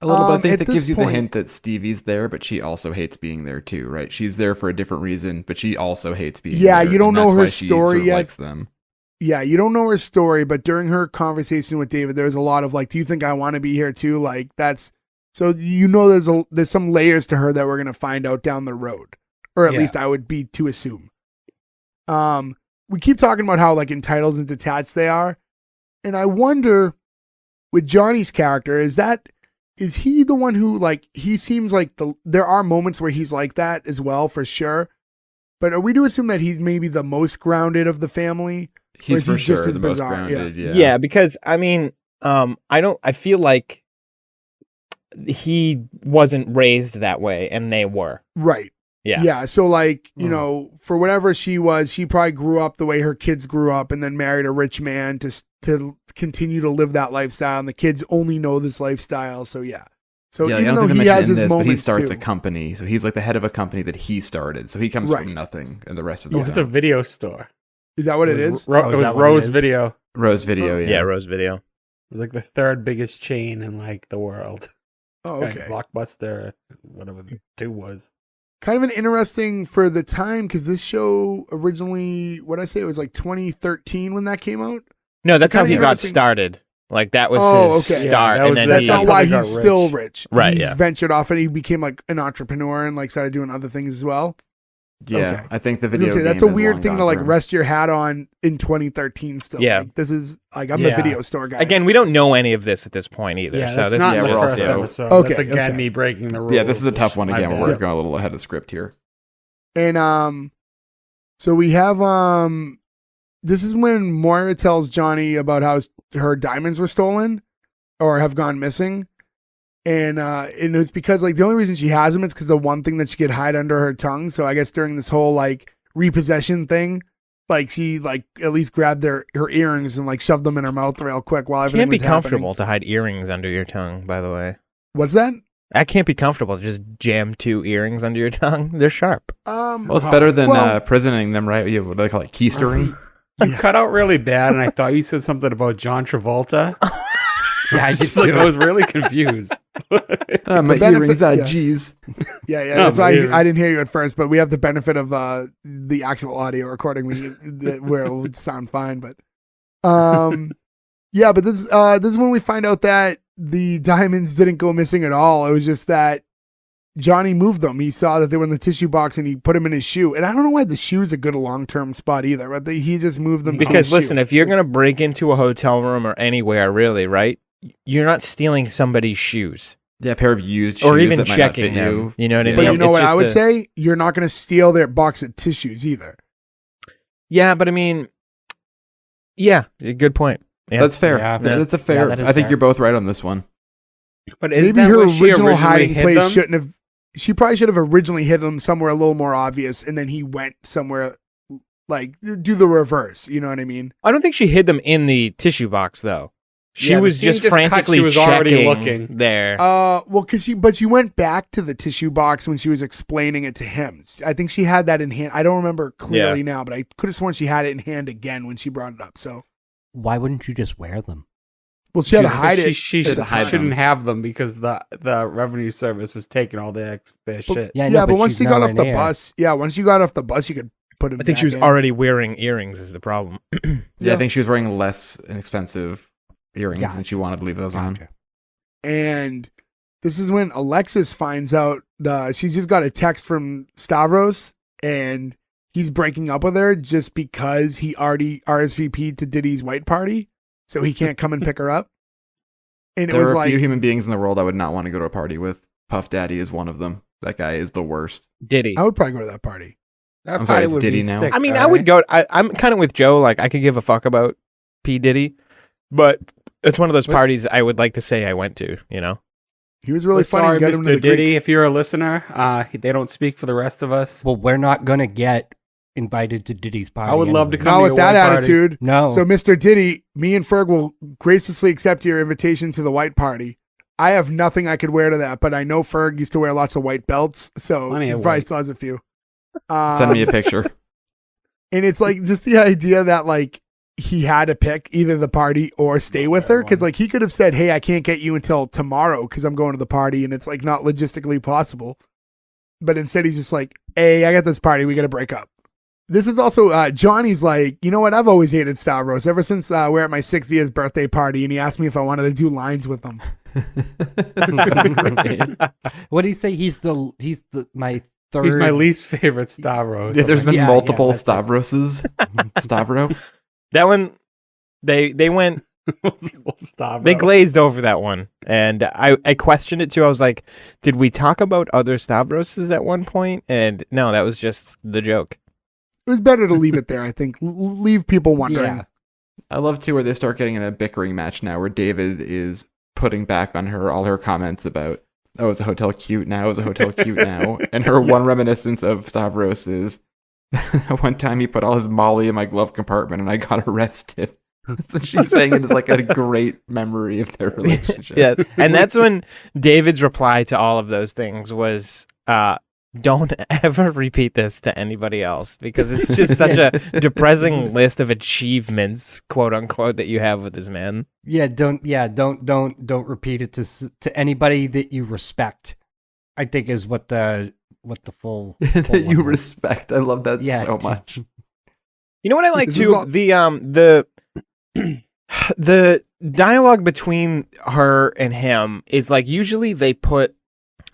B: A little bit. I think that gives you the
A: point,
B: hint that Stevie's there, but she also hates being there too, right? She's there for a different reason, but she also hates being there.
A: Yeah, you don't know her story
B: sort of
A: yet.
B: Likes them.
A: Yeah, you don't know her story, but during her conversation with David, there's a lot of like, "Do you think I want to be here too?" Like that's so there's some layers to her that we're gonna find out down the road, or at least I would be to assume. We keep talking about how like entitled and detached they are, and I wonder with Johnny's character, is he the one who like he seems like there are moments where he's like that as well for sure, but are we to assume that he's maybe the most grounded of the family?
B: He's for sure the most grounded.
C: Yeah, because I mean, I feel like he wasn't raised that way, and they were.
A: Right. Yeah. So like, for whatever she was, she probably grew up the way her kids grew up, and then married a rich man to continue to live that lifestyle, and the kids only know this lifestyle. So yeah. So even though he has his moments
B: but he starts
A: too.
B: a company, so he's like the head of a company that he started. So he comes from nothing, and the rest of the
D: It's a video store.
A: Is that what it is?
D: It was Rose Video.
B: Rose Video, yeah.
C: Yeah, Rose Video.
D: It was like the third biggest chain in like the world.
A: Oh, okay.
D: Blockbuster, whatever the 2 was.
A: Kind of an interesting for the time, because this show originally, what I say, it was like 2013 when that came out.
C: No, that's how he got started. Like that was his start,
D: and
C: then
A: that's not why he's
D: rich.
A: still rich.
C: Right?
A: He's ventured off and he became like an entrepreneur and like started doing other things as well.
B: Yeah,
A: Okay.
B: I think the
A: I was
B: video.
A: gonna say, that's
B: game
A: a
B: is
A: weird
B: long
A: thing to
B: gone
A: like
B: for him.
A: rest your hat on in 2013 still.
C: Yeah.
A: Like, this is like I'm the video store guy.
C: Again, we don't know any of this at this point either.
D: Yeah,
C: so
D: that's
C: this
D: not
C: is
D: the
B: we're
D: first
B: also-
D: episode.
A: Okay,
D: That's again
A: okay.
D: me breaking the rules.
B: Yeah, this is a tough one
D: My
B: again.
D: bad.
B: We're working a little ahead of script here.
A: And so we have this is when Moira tells Johnny about how her diamonds were stolen or have gone missing. And it's because like the only reason she has them is because the one thing that she could hide under her tongue. So I guess during this whole like repossession thing, like she like at least grabbed her earrings and like shoved them in her mouth real quick while everything
C: Can't be
A: was happening.
C: comfortable to hide earrings under your tongue, by the way.
A: What's that?
C: That can't be comfortable. Just jam 2 earrings under your tongue. They're sharp.
B: Well, it's better than prisoning them, right? What do they call it? Keystering?
D: You cut out really bad, and I thought you said something about John Travolta.
E: Yeah, I did
D: Like,
E: too.
D: I was really confused.
B: My
A: benefit-
B: earrings,
A: yeah.
B: jeez.
A: Yeah, yeah.
D: No,
A: That's why
D: maybe.
A: I didn't hear you at first, but we have the benefit of the actual audio recording where it would sound fine. But yeah, but this is when we find out that the diamonds didn't go missing at all. It was just that Johnny moved them. He saw that they were in the tissue box and he put them in his shoe. And I don't know why the shoe's a good long-term spot either, but he just moved them. to
C: Because
A: his
C: listen,
A: shoe.
C: if you're gonna break into a hotel room or anywhere, really, right? You're not stealing somebody's shoes
B: Yeah, a pair of used shoes
C: or even
B: that might not
C: checking
B: fit
C: them.
B: you.
C: You know what I
B: Yeah.
A: But
C: mean?
A: you know
C: It's
A: what I
C: just
A: would
C: a-
A: say? You're not going to steal their box of tissues either.
C: Yeah, but I mean, yeah, good point. Yeah.
B: That's fair.
E: Yeah.
B: That's a fair.
E: Yeah, that is
B: I think
E: fair.
B: you're both right on this one.
D: But is
A: Maybe
D: that
A: her
D: where she
A: original
D: originally
A: hiding
D: hid
A: place
D: them?
A: shouldn't have. She probably should have originally hid them somewhere a little more obvious, and then he went somewhere like do the reverse. You know what I mean?
C: I don't think she hid them in the tissue box though. She
D: Yeah, the
C: was
D: scene
C: just
D: just cut,
C: frantically
D: she was already
C: checking
D: looking.
C: there.
A: Well, because she went back to the tissue box when she was explaining it to him. I think she had that in hand. I don't remember clearly now, but I could have sworn she had it in hand again when she brought it up. So,
E: Why wouldn't you just wear them?
A: well, she had to
B: She-
A: hide it.
D: She
A: at the
B: should hide
A: time.
D: shouldn't have them because the revenue service was taking all their shit.
E: Yeah, I
A: Yeah,
E: know,
A: but once
E: she's
A: she got
E: nowhere
A: off the
E: near.
A: bus, once you got off the bus, you could put him.
C: I think she was
A: back in.
C: already wearing earrings. Is the problem?
B: Yeah, I think she was wearing less inexpensive earrings
E: Gotcha.
B: and she wanted to leave those on.
E: Gotcha.
A: And this is when Alexis finds out she just got a text from Stavros and he's breaking up with her just because he already RSVP'd to Diddy's white party, so he can't come and pick her up. And it
B: There
A: was
B: are a
A: like,
B: few human beings in the world I would not want to go to a party with. Puff Daddy is one of them. That guy is the worst.
C: Diddy.
A: I would probably go to that party.
D: That
B: I'm sorry,
D: party
B: it's
D: would
B: Diddy
D: be
B: now.
D: sick,
C: I mean, I
D: alright?
C: would go. I'm kind of with Joe. Like, I could give a fuck about P. Diddy, but it's one of those parties I would like to say I went to. You know,
A: He was really
D: We're
A: funny.
D: sorry,
A: Get him to
D: Mr.
A: the
D: Diddy.
A: Greek.
D: If you're a listener, they don't speak for the rest of us.
E: Well, we're not gonna get invited to Diddy's party.
D: I would love to
E: anyway.
D: come
A: Not
D: to
A: with
D: your
A: that
D: white party.
A: attitude.
E: No.
A: So, Mr. Diddy, me and Ferg will graciously accept your invitation to the white party. I have nothing I could wear to that, but I know Ferg used to wear lots of white belts, so
D: Plenty
A: he
D: of
A: probably
D: white.
A: still has a few.
B: Send me a picture.
A: And it's like just the idea that like he had to pick either the party or stay with her, because like he could have said, "Hey, I can't get you until tomorrow because I'm going to the party," and it's like not logistically possible. But instead, he's just like, "Hey, I got this party. We got to break up." This is also Johnny's like, you know what? I've always hated Stavros ever since we're at my 60th birthday party, and he asked me if I wanted to do lines with him.
E: What do you say? He's my third.
D: He's my least favorite Stavros.
B: Yeah, there's been
E: Yeah,
B: multiple
E: that's it.
B: Stavroses. Stavro.
C: that one. They went.
D: Stavros.
C: They glazed over that one, and I questioned it too. I was like, did we talk about other Stavroses at one point? And no, that was just the joke.
A: It was better to leave it there, I think. Leave people wondering.
E: Yeah.
B: I love too where they start getting in a bickering match now where David is putting back on her all her comments about, oh, is a hotel cute now? Is a hotel cute now? And her one reminiscence of Stavros is one time he put all his Molly in my glove compartment and I got arrested. So she's saying it is like a great memory of their relationship.
C: Yes, and that's when David's reply to all of those things was, don't ever repeat this to anybody else, because it's just such a depressing list of achievements, quote unquote, that you have with this man.
E: Don't repeat it to anybody that you respect. I think is what the full
B: That you
E: one was.
B: respect. I love that
E: Yeah.
B: so much.
C: You know what I like
A: This is
C: too?
A: all-
C: The dialogue between her and him is like, usually they put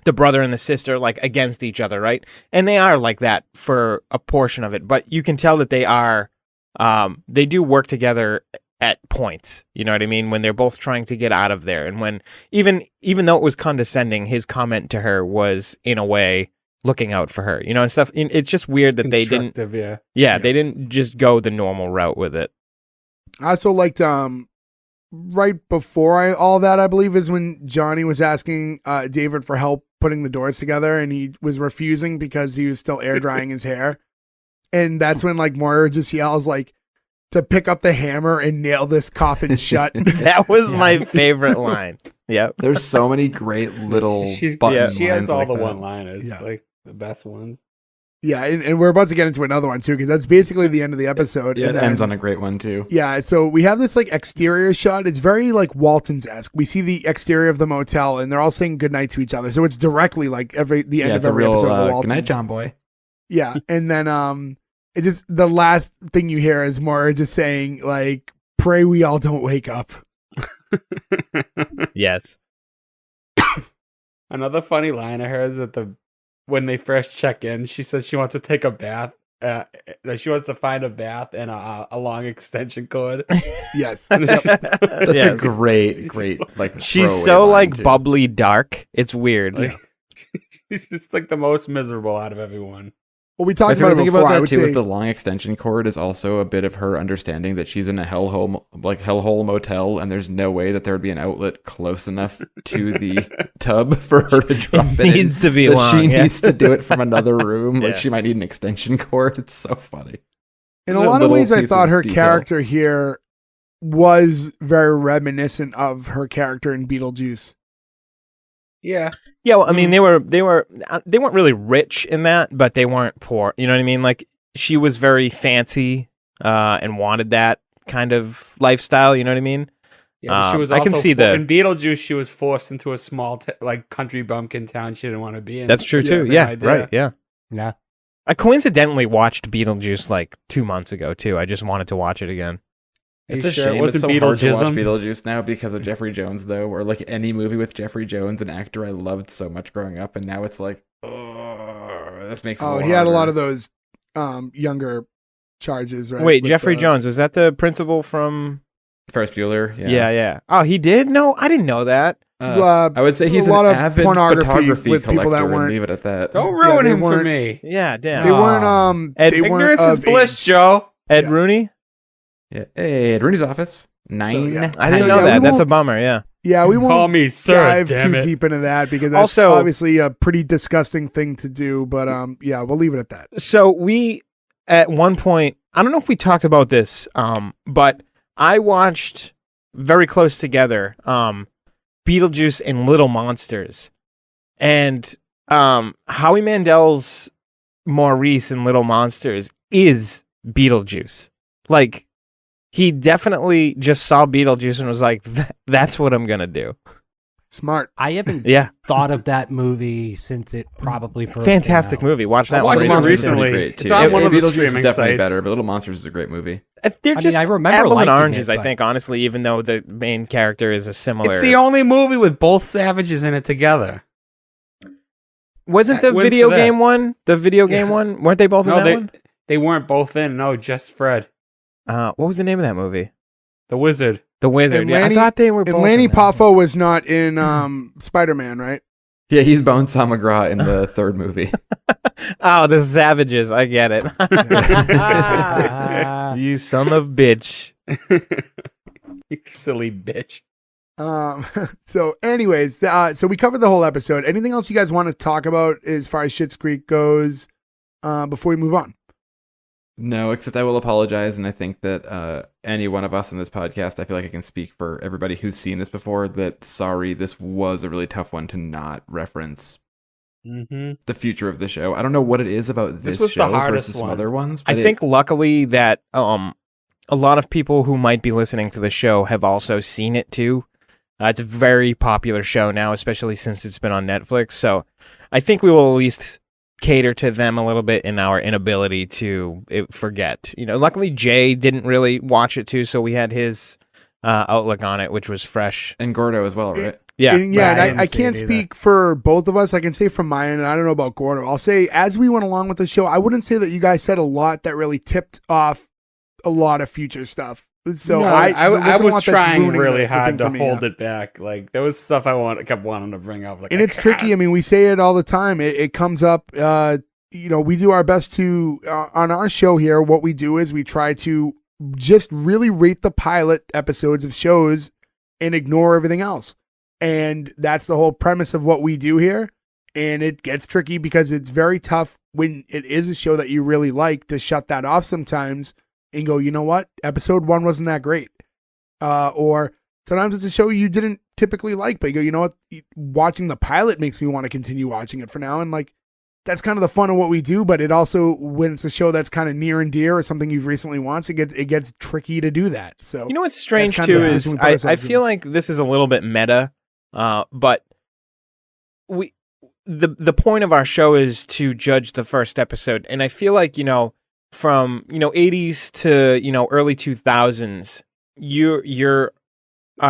C: the brother and the sister like against each other, right? And they are like that for a portion of it, but you can tell that they do work together at points. You know what I mean? When they're both trying to get out of there, and when even though it was condescending, his comment to her was in a way looking out for her, you know, and stuff. It's just weird that they didn't.
D: Constructive,
C: Yeah, they didn't just go the normal route with it.
A: I also liked right before all that, I believe, is when Johnny was asking David for help putting the doors together, and he was refusing because he was still air drying his hair. And that's when like Moira just yells like, to pick up the hammer and nail this coffin shut.
C: That was my favorite line. Yep.
B: There's so many great little
D: She
B: button
D: has
B: lines
D: all
B: like
D: the
B: that.
D: one-liners,
A: Yeah.
D: like the best ones.
A: Yeah, and we're about to get into another one too, because that's basically the end of the episode.
B: Yeah,
A: and
B: it
A: then,
B: ends on a great one too.
A: Yeah, so we have this like exterior shot. It's very like Waltons-esque. We see the exterior of the motel, and they're all saying goodnight to each other. So it's directly like the end
B: Yeah,
A: of
B: it's a
A: every
B: real
A: episode of the
B: good
A: Waltons.
B: night, John Boy.
A: Yeah, and then it just the last thing you hear is more just saying like, "Pray we all don't wake up."
C: Yes.
D: Another funny line of hers at when they first check in, she says she wants to take a bath. That she wants to find a bath and a long extension cord.
A: Yes.
B: That's
C: Yeah.
B: a great like.
C: She's
B: throwaway
C: so
B: line,
C: like
B: too.
C: bubbly dark. It's weird.
A: Yeah.
D: She's just like the most miserable out of everyone.
A: Well, we
B: My
A: talked about
B: favorite
A: it
B: thing
A: before.
B: about
A: I
B: that
A: would
B: too is
A: say,
B: the long extension cord is also a bit of her understanding that she's in a hellhole motel, and there's no way that there would be an outlet close enough to the tub for her to drop it.
C: needs
B: in,
C: to be
B: that
C: long,
B: She
C: yeah.
B: needs to do it from another room. Like
C: Yeah.
B: she might need an extension cord. It's so funny.
A: in a
B: It's
A: lot of
B: little
A: ways, I
B: piece
A: thought
B: of
A: her
B: detail.
A: character here was very reminiscent of her character in Beetlejuice.
D: Yeah.
C: Yeah, well, I mean, they weren't really rich in that, but they weren't poor. You know what I mean? Like she was very fancy and wanted that kind of lifestyle. You know what I mean?
D: Yeah, but she was
C: I can
D: also
C: see the-
D: in Beetlejuice. She was forced into a small, like country bumpkin town she didn't want to be in.
C: That's true too.
D: Same
C: Yeah,
D: idea.
C: right. Yeah.
E: Yeah.
C: I coincidentally watched Beetlejuice like 2 months ago too. I just wanted to watch it again.
D: Are
B: It's
D: you
B: a
D: sure it
B: shame it's
D: wasn't
B: so hard to watch
D: Beetlejuism?
B: Beetlejuice now because of Jeffrey Jones, though, or like any movie with Jeffrey Jones, an actor I loved so much growing up, and now it's like, oh, this makes it
A: Oh,
B: a
A: he had a lot
B: harder.
A: of those younger charges, right?
C: Wait,
A: with
C: Jeffrey
A: the-
C: Jones, was that the principal from?
B: Ferris Bueller.
C: Yeah. Oh, he did? No, I didn't know that.
B: I would say he's
A: a lot
B: an
A: of
B: avid
A: pornography
B: photography
A: with people
B: collector
A: that
B: and
A: weren't-
B: leave it at that.
D: Don't
A: Yeah,
D: ruin
A: they
D: him for
A: weren't-
D: me.
C: Yeah, damn.
A: They weren't.
C: Ed-
A: They weren't
D: Ignorance is
A: of
D: bliss,
A: age.
D: Joe.
C: Ed
A: Yeah.
C: Rooney?
B: Yeah. Hey, at Rooney's office. 9.
A: yeah.
C: I didn't
A: So,
C: know
A: yeah,
C: that.
A: we
C: That's a
A: won't-
C: bummer, yeah.
A: Yeah, we won't
D: Call me sir.
A: dive
D: Damn
A: too
D: it.
A: deep into that because that's
C: Also-
A: obviously a pretty disgusting thing to do. But yeah, we'll leave it at that.
C: So we, at one point, I don't know if we talked about this, but I watched very close together Beetlejuice and Little Monsters. And Howie Mandel's Maurice in Little Monsters is Beetlejuice. Like, he definitely just saw Beetlejuice and was like, that's what I'm going to do.
A: Smart.
E: I haven't
C: Yeah.
E: thought of that movie since it probably first
C: Fantastic
E: came out.
C: movie. Watch
D: I
C: that one.
D: watched
B: Little
D: it
C: Pretty
B: Monsters is
D: recently.
B: pretty great,
D: It's
B: too.
D: on one of the
B: Beetlejuice
D: streaming
B: is definitely
D: sites.
B: better, but Little Monsters is a great movie.
C: They're
E: I
C: just
E: mean, I remember
C: apples and
E: liking
C: oranges,
E: it,
C: I
E: but-
C: think, honestly, even though the main character is a similar.
D: It's the only movie with both savages in it together.
C: Wasn't
D: That
C: the
D: wins
C: video
D: for that.
C: game one? The video game one? Weren't they both in
D: No,
C: that one?
D: they weren't both in. No, just Fred,
C: What was the name of that movie?
D: the wizard.
C: The Wizard.
A: And
C: Yeah,
A: Lanny-
C: I thought they were both
A: And Lanny
C: in that.
A: Poffo was not in Spider-Man, right?
B: Yeah, he's Bonesaw McGraw in the third movie.
C: Oh, the Savages. I get it. You son of bitch.
D: You silly bitch.
A: So anyways, so we covered the whole episode. Anything else you guys want to talk about as far as Schitt's Creek goes before we move on?
B: No, except I will apologize, and I think that any one of us in this podcast, I feel like I can speak for everybody who's seen this before, that sorry, this was a really tough one to not reference
D: Mm-hmm.
B: the future of the show. I don't know what it is about
D: This
B: this,
D: was the
B: show
D: hardest
B: versus some
D: one.
B: other ones.
C: I
B: but
C: think luckily that a lot of people who might be listening to the show have also seen it too. It's a very popular show now, especially since it's been on Netflix. So I think we will at least cater to them a little bit in our inability to forget. You know, luckily Jay didn't really watch it too, so we had his outlook on it, which was fresh.
B: and Gordo as well, right?
C: Yeah.
A: And yeah,
E: Right, I
A: and
E: didn't
A: I
E: see
A: can't
E: it either.
A: speak for both of us. I can say from my end, and I don't know about Gordo. I'll say as we went along with the show, I wouldn't say that you guys said a lot that really tipped off a lot of future stuff. So
D: No,
A: I
D: I
A: wasn't a
D: was
A: lot that's
D: trying
A: ruining
D: really
A: the
D: hard
A: thing
D: to
A: for me,
D: hold
A: yeah.
D: it back. Like there was stuff kept wanting to bring up. Like,
A: And it's tricky. I mean, we say it all the time. It comes up. We do our best to on our show here. What we do is we try to just really rate the pilot episodes of shows and ignore everything else. And that's the whole premise of what we do here. And it gets tricky because it's very tough when it is a show that you really like to shut that off sometimes and go, you know what? Episode 1 wasn't that great. Or sometimes it's a show you didn't typically like, but you go, you know what? Watching the pilot makes me want to continue watching it for now. And like, that's kind of the fun of what we do. But it also, when it's a show that's kind of near and dear or something you've recently watched, it gets tricky to do that. So
C: you know what's strange too is I feel like this is a little bit meta, but the point of our show is to judge the first episode, and I feel like from 80s to early 2000s, your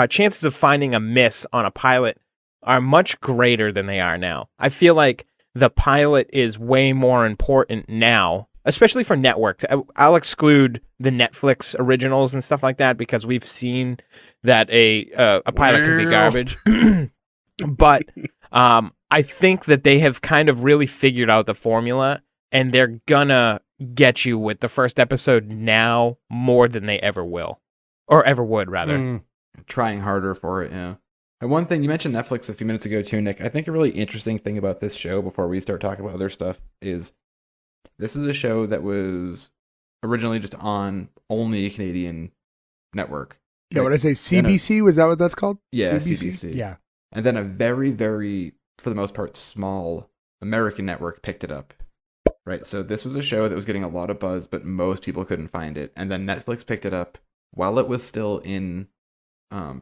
C: chances of finding a miss on a pilot are much greater than they are now. I feel like the pilot is way more important now, especially for network. I'll exclude the Netflix originals and stuff like that because we've seen that a pilot can be garbage. But I think that they have kind of really figured out the formula, and they're gonna get you with the first episode now more than they ever will, or ever would, rather.
B: Trying harder for it, yeah. And one thing, you mentioned Netflix a few minutes ago too, Nick. I think a really interesting thing about this show, before we start talking about other stuff, is this is a show that was originally just on only a Canadian network.
A: Yeah, what did I say? CBC? Was that what that's called?
B: Yeah, CBC.
E: Yeah.
B: And then a very, very, for the most part, small American network picked it up. Right, so this was a show that was getting a lot of buzz, but most people couldn't find it. And then Netflix picked it up while it was still in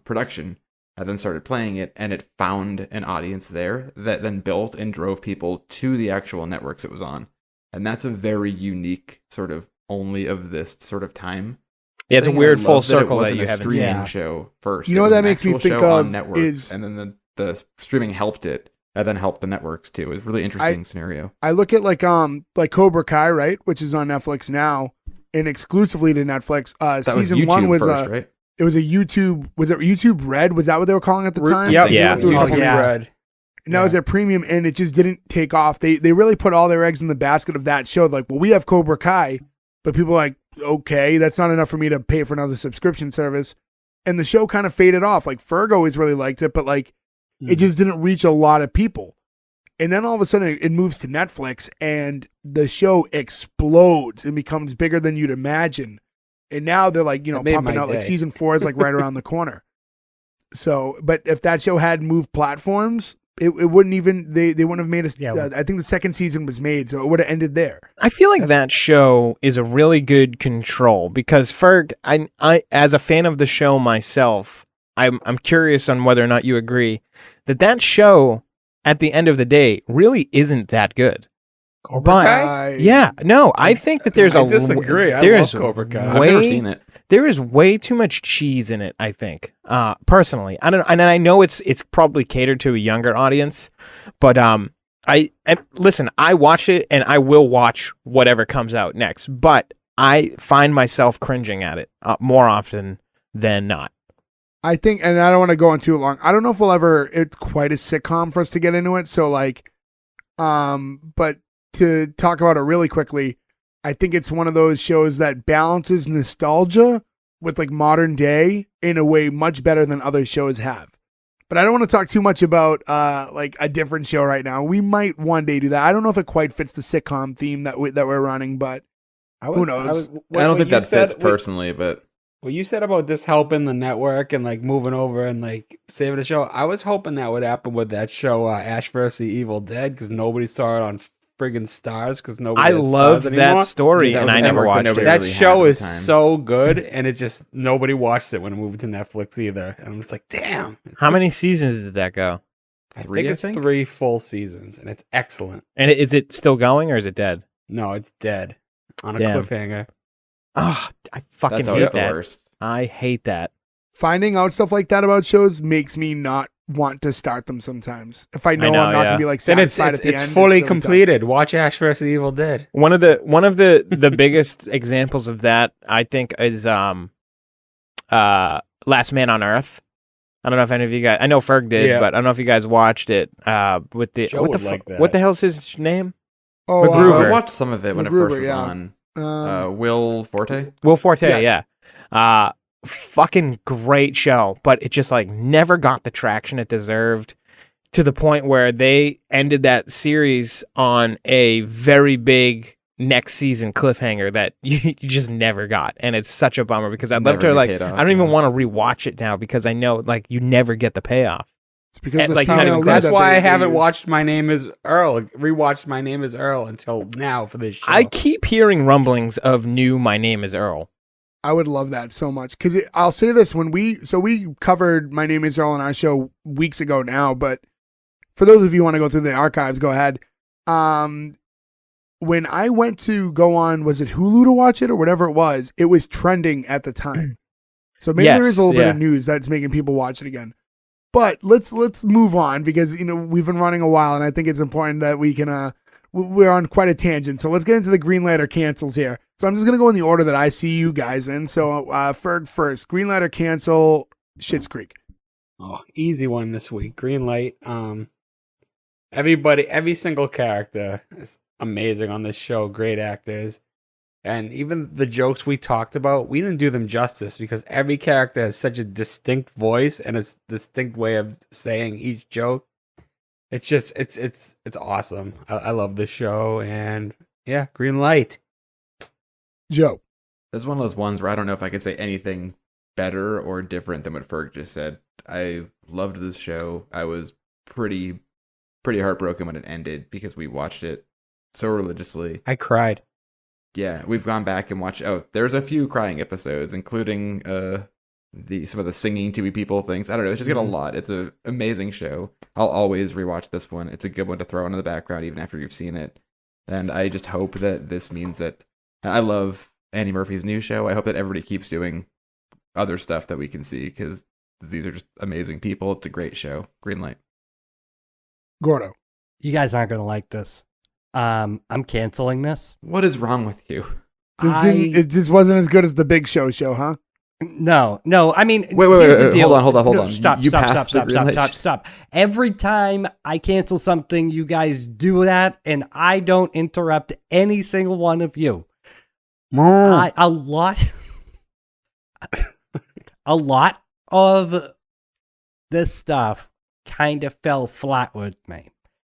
B: production, and then started playing it, and it found an audience there that then built and drove people to the actual networks it was on. And that's a very unique sort of only of this sort of time.
C: Yeah, it's a weird full circle that you haven't seen.
B: Streaming show first.
A: You know what that makes me think of is,
B: and then the streaming helped it, and then helped the networks too. It was a really interesting scenario.
A: I look at like Cobra Kai, right, which is on Netflix now, and exclusively to Netflix. Season 1 was first, right? It was a YouTube. Was it YouTube Red? Was that what they were calling it at the time?
D: Yep.
C: Yeah.
D: Red.
A: And that was their premium, and it just didn't take off. They really put all their eggs in the basket of that show. Like, well, we have Cobra Kai, but people are like, okay, that's not enough for me to pay for another subscription service. And the show kind of faded off. Like, Ferg always really liked it, but like, it just didn't reach a lot of people. And then all of a sudden, it moves to Netflix, and the show explodes and becomes bigger than you'd imagine. And now they're like, pumping out like season 4 is like right around the corner. So, but if that show had moved platforms, it wouldn't even, they wouldn't have made us. I think the second season was made, so it would have ended there.
C: I feel like that show is a really good control because Ferg, I as a fan of the show myself, I'm curious on whether or not you agree that show at the end of the day really isn't that good.
D: Cobra Kai?
C: Yeah, no, I think that there's
D: I disagree. I love Cobra Kai.
B: I've never seen it.
C: There is way too much cheese in it, I think. Personally, I don't, and I know it's probably catered to a younger audience, but listen, I watch it and I will watch whatever comes out next, but I find myself cringing at it more often than not.
A: I think, and I don't want to go on too long. I don't know if it's quite a sitcom for us to get into it. So like, but to talk about it really quickly, I think it's one of those shows that balances nostalgia with like modern day in a way much better than other shows have. But I don't want to talk too much about like a different show right now. We might one day do that. I don't know if it quite fits the sitcom theme that we're running, but who knows?
B: I don't think that fits personally, but
D: what you said about this helping the network and like moving over and like saving the show, I was hoping that would happen with that show Ash vs. the Evil Dead because nobody saw it on friggin' Stars because nobody. I
C: love that story, and I never watched it.
D: That show is so good, and it just nobody watched it when it moved to Netflix either. And I'm just like, damn.
C: How many seasons did that go?
D: I think it's 3 full seasons, and it's excellent.
C: And is it still going, or is it dead?
D: No, it's dead on a cliffhanger.
C: Oh, I fucking hate that. Worst. I hate that.
A: Finding out stuff like that about shows makes me not want to start them sometimes. If I know I'm not gonna be like satisfied at the end.
D: It's fully completed. Watch Ash vs. Evil Dead.
C: One of the biggest examples of that I think is Last Man on Earth. I don't know if any of you guys. I know Ferg did, but I don't know if you guys watched it. With the what the hell's his name?
A: Oh,
B: I watched some of it when it first was on. Will Forte.
C: Will Forte, yes. Yeah. Fucking great show, but it just like never got the traction it deserved, to the point where they ended that series on a very big next season cliffhanger that you just never got, and it's such a bummer because I'd love
B: Never
C: to
B: get
C: like
B: paid off,
C: I don't even
B: yeah.
C: want to rewatch it now because I know like you never get the payoff.
A: It's because of
C: Like,
A: female
C: not even
A: lead
C: close.
D: That's
A: that
D: why I
A: they
D: haven't
A: used.
D: watched My Name Is Earl. Rewatched My Name Is Earl until now for this show.
C: I keep hearing rumblings of new My Name Is Earl.
A: I would love that so much because I'll say this when we covered My Name Is Earl on our show weeks ago now, but for those of you who want to go through the archives, go ahead. When I went to go on, was it Hulu to watch it or whatever it was trending at the time. So maybe there is a little bit of news that's making people watch it again. But let's move on because we've been running a while and I think it's important that we can we're on quite a tangent. So let's get into the green light or cancels here. So I'm just gonna go in the order that I see you guys in. So Ferg first, green light or cancel Schitt's Creek.
D: Oh, easy one this week. Green light. Every single character is amazing on this show. Great actors. And even the jokes we talked about, we didn't do them justice because every character has such a distinct voice and a distinct way of saying each joke. It's just, it's awesome. I love this show, and yeah, green light.
A: Joe.
B: This is one of those ones where I don't know if I could say anything better or different than what Ferg just said. I loved this show. I was pretty heartbroken when it ended because we watched it so religiously.
D: I cried.
B: Yeah, we've gone back and watched. Oh, there's a few crying episodes, including some of the singing to be people things. I don't know. It's just got a lot. It's an amazing show. I'll always rewatch this one. It's a good one to throw in the background even after you've seen it. And I just hope that this means that I love Andy Murphy's new show. I hope that everybody keeps doing other stuff that we can see because these are just amazing people. It's a great show. Green light.
A: Gordo.
E: You guys aren't going to like this. I'm canceling this.
B: What is wrong with you?
A: It just wasn't as good as the Big Show, huh?
E: No. I mean,
B: Wait.
E: here's the deal.
B: Hold on.
E: Stop.
B: You passed the green light.
E: Stop. Every time I cancel something, you guys do that, and I don't interrupt any single one of you. A lot of this stuff kind of fell flat with me.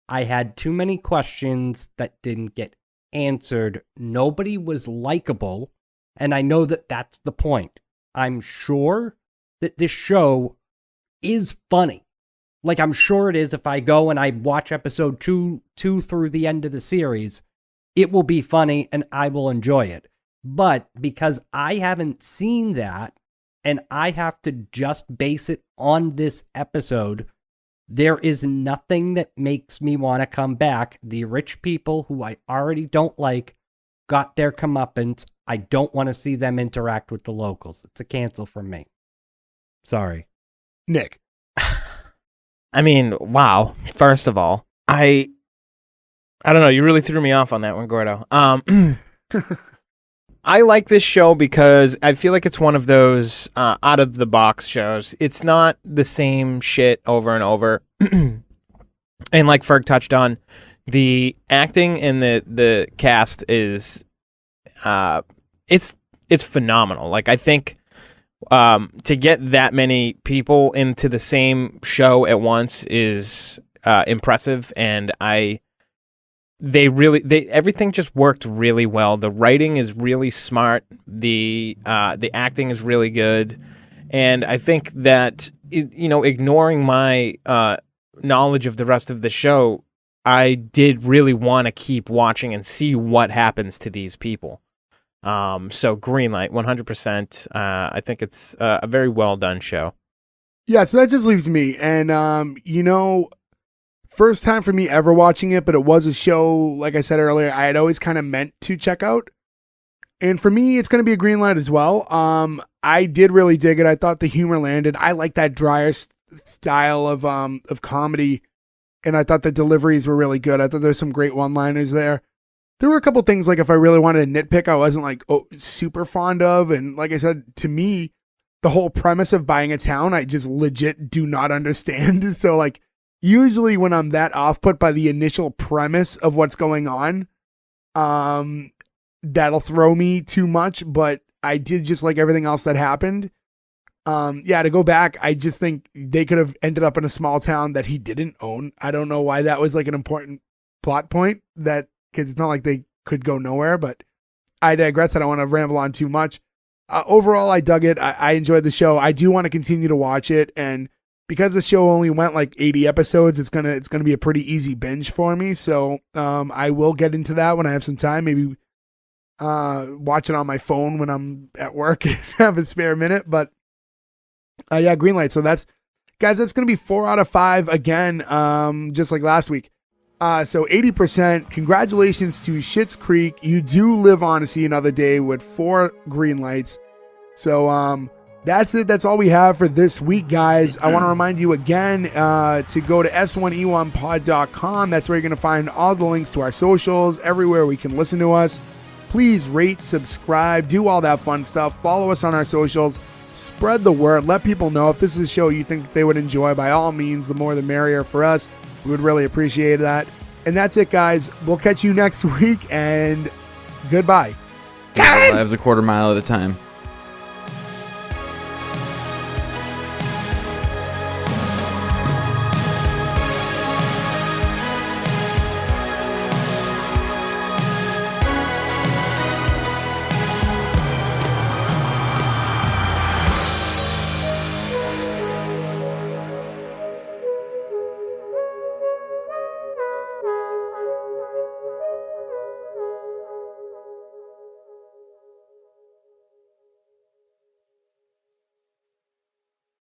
E: I had too many questions that didn't get answered. Nobody was likable, and I know that that's the point. I'm sure that this show is funny. Like, I'm sure it is. If I go and I watch episode two through the end of the series, it will be funny and I will enjoy it. But because I haven't seen that and I have to just base it on this episode, there is nothing that makes me want to come back. The rich people who I already don't like got their comeuppance. I don't want to see them interact with the locals. It's a cancel from me. Sorry.
A: Nick.
C: I mean, wow. First of all, I don't know. You really threw me off on that one, Gordo. I like this show because I feel like it's one of those out of the box shows. It's not the same shit over and over. And like Ferg touched on, the acting and the cast is it's phenomenal. Like, I think to get that many people into the same show at once is impressive, and everything just worked really well. The writing is really smart. The acting is really good, and I think that ignoring my knowledge of the rest of the show, I did really want to keep watching and see what happens to these people. So green light, 100%. I think it's a very well done show.
A: Yeah, so that just leaves me, and first time for me ever watching it, but it was a show, like I said earlier, I had always kind of meant to check out. And for me, it's going to be a green light as well. I did really dig it. I thought the humor landed. I like that drier style of comedy, and I thought the deliveries were really good. I thought there's some great one-liners there. There were a couple things, like if I really wanted to nitpick, I wasn't like super fond of. And like I said, to me, the whole premise of buying a town, I just legit do not understand. So like, usually when I'm that off put by the initial premise of what's going on, that'll throw me too much, but I did just like everything else that happened. To go back, I just think they could have ended up in a small town that he didn't own. I don't know why that was like an important plot point, that because it's not like they could go nowhere. But I digress. I don't want to ramble on too much. Overall, I dug it. I enjoyed the show. I do want to continue to watch it, and because the show only went like 80 episodes, it's gonna be a pretty easy binge for me. So I will get into that when I have some time. Maybe watch it on my phone when I'm at work and have a spare minute. But yeah, green light. So that's gonna be 4 out of 5 again, just like last week. So 80%. Congratulations to Schitt's Creek. You do live on to see another day with 4 green lights. So that's it. That's all we have for this week, guys. I want to remind you again to go to S1E1pod.com. That's where you're going to find all the links to our socials, everywhere we can listen to us. Please rate, subscribe, do all that fun stuff. Follow us on our socials. Spread the word. Let people know if this is a show you think they would enjoy. By all means, the more the merrier for us. We would really appreciate that. And that's it, guys. We'll catch you next week, and goodbye.
B: Lives a quarter mile at a time.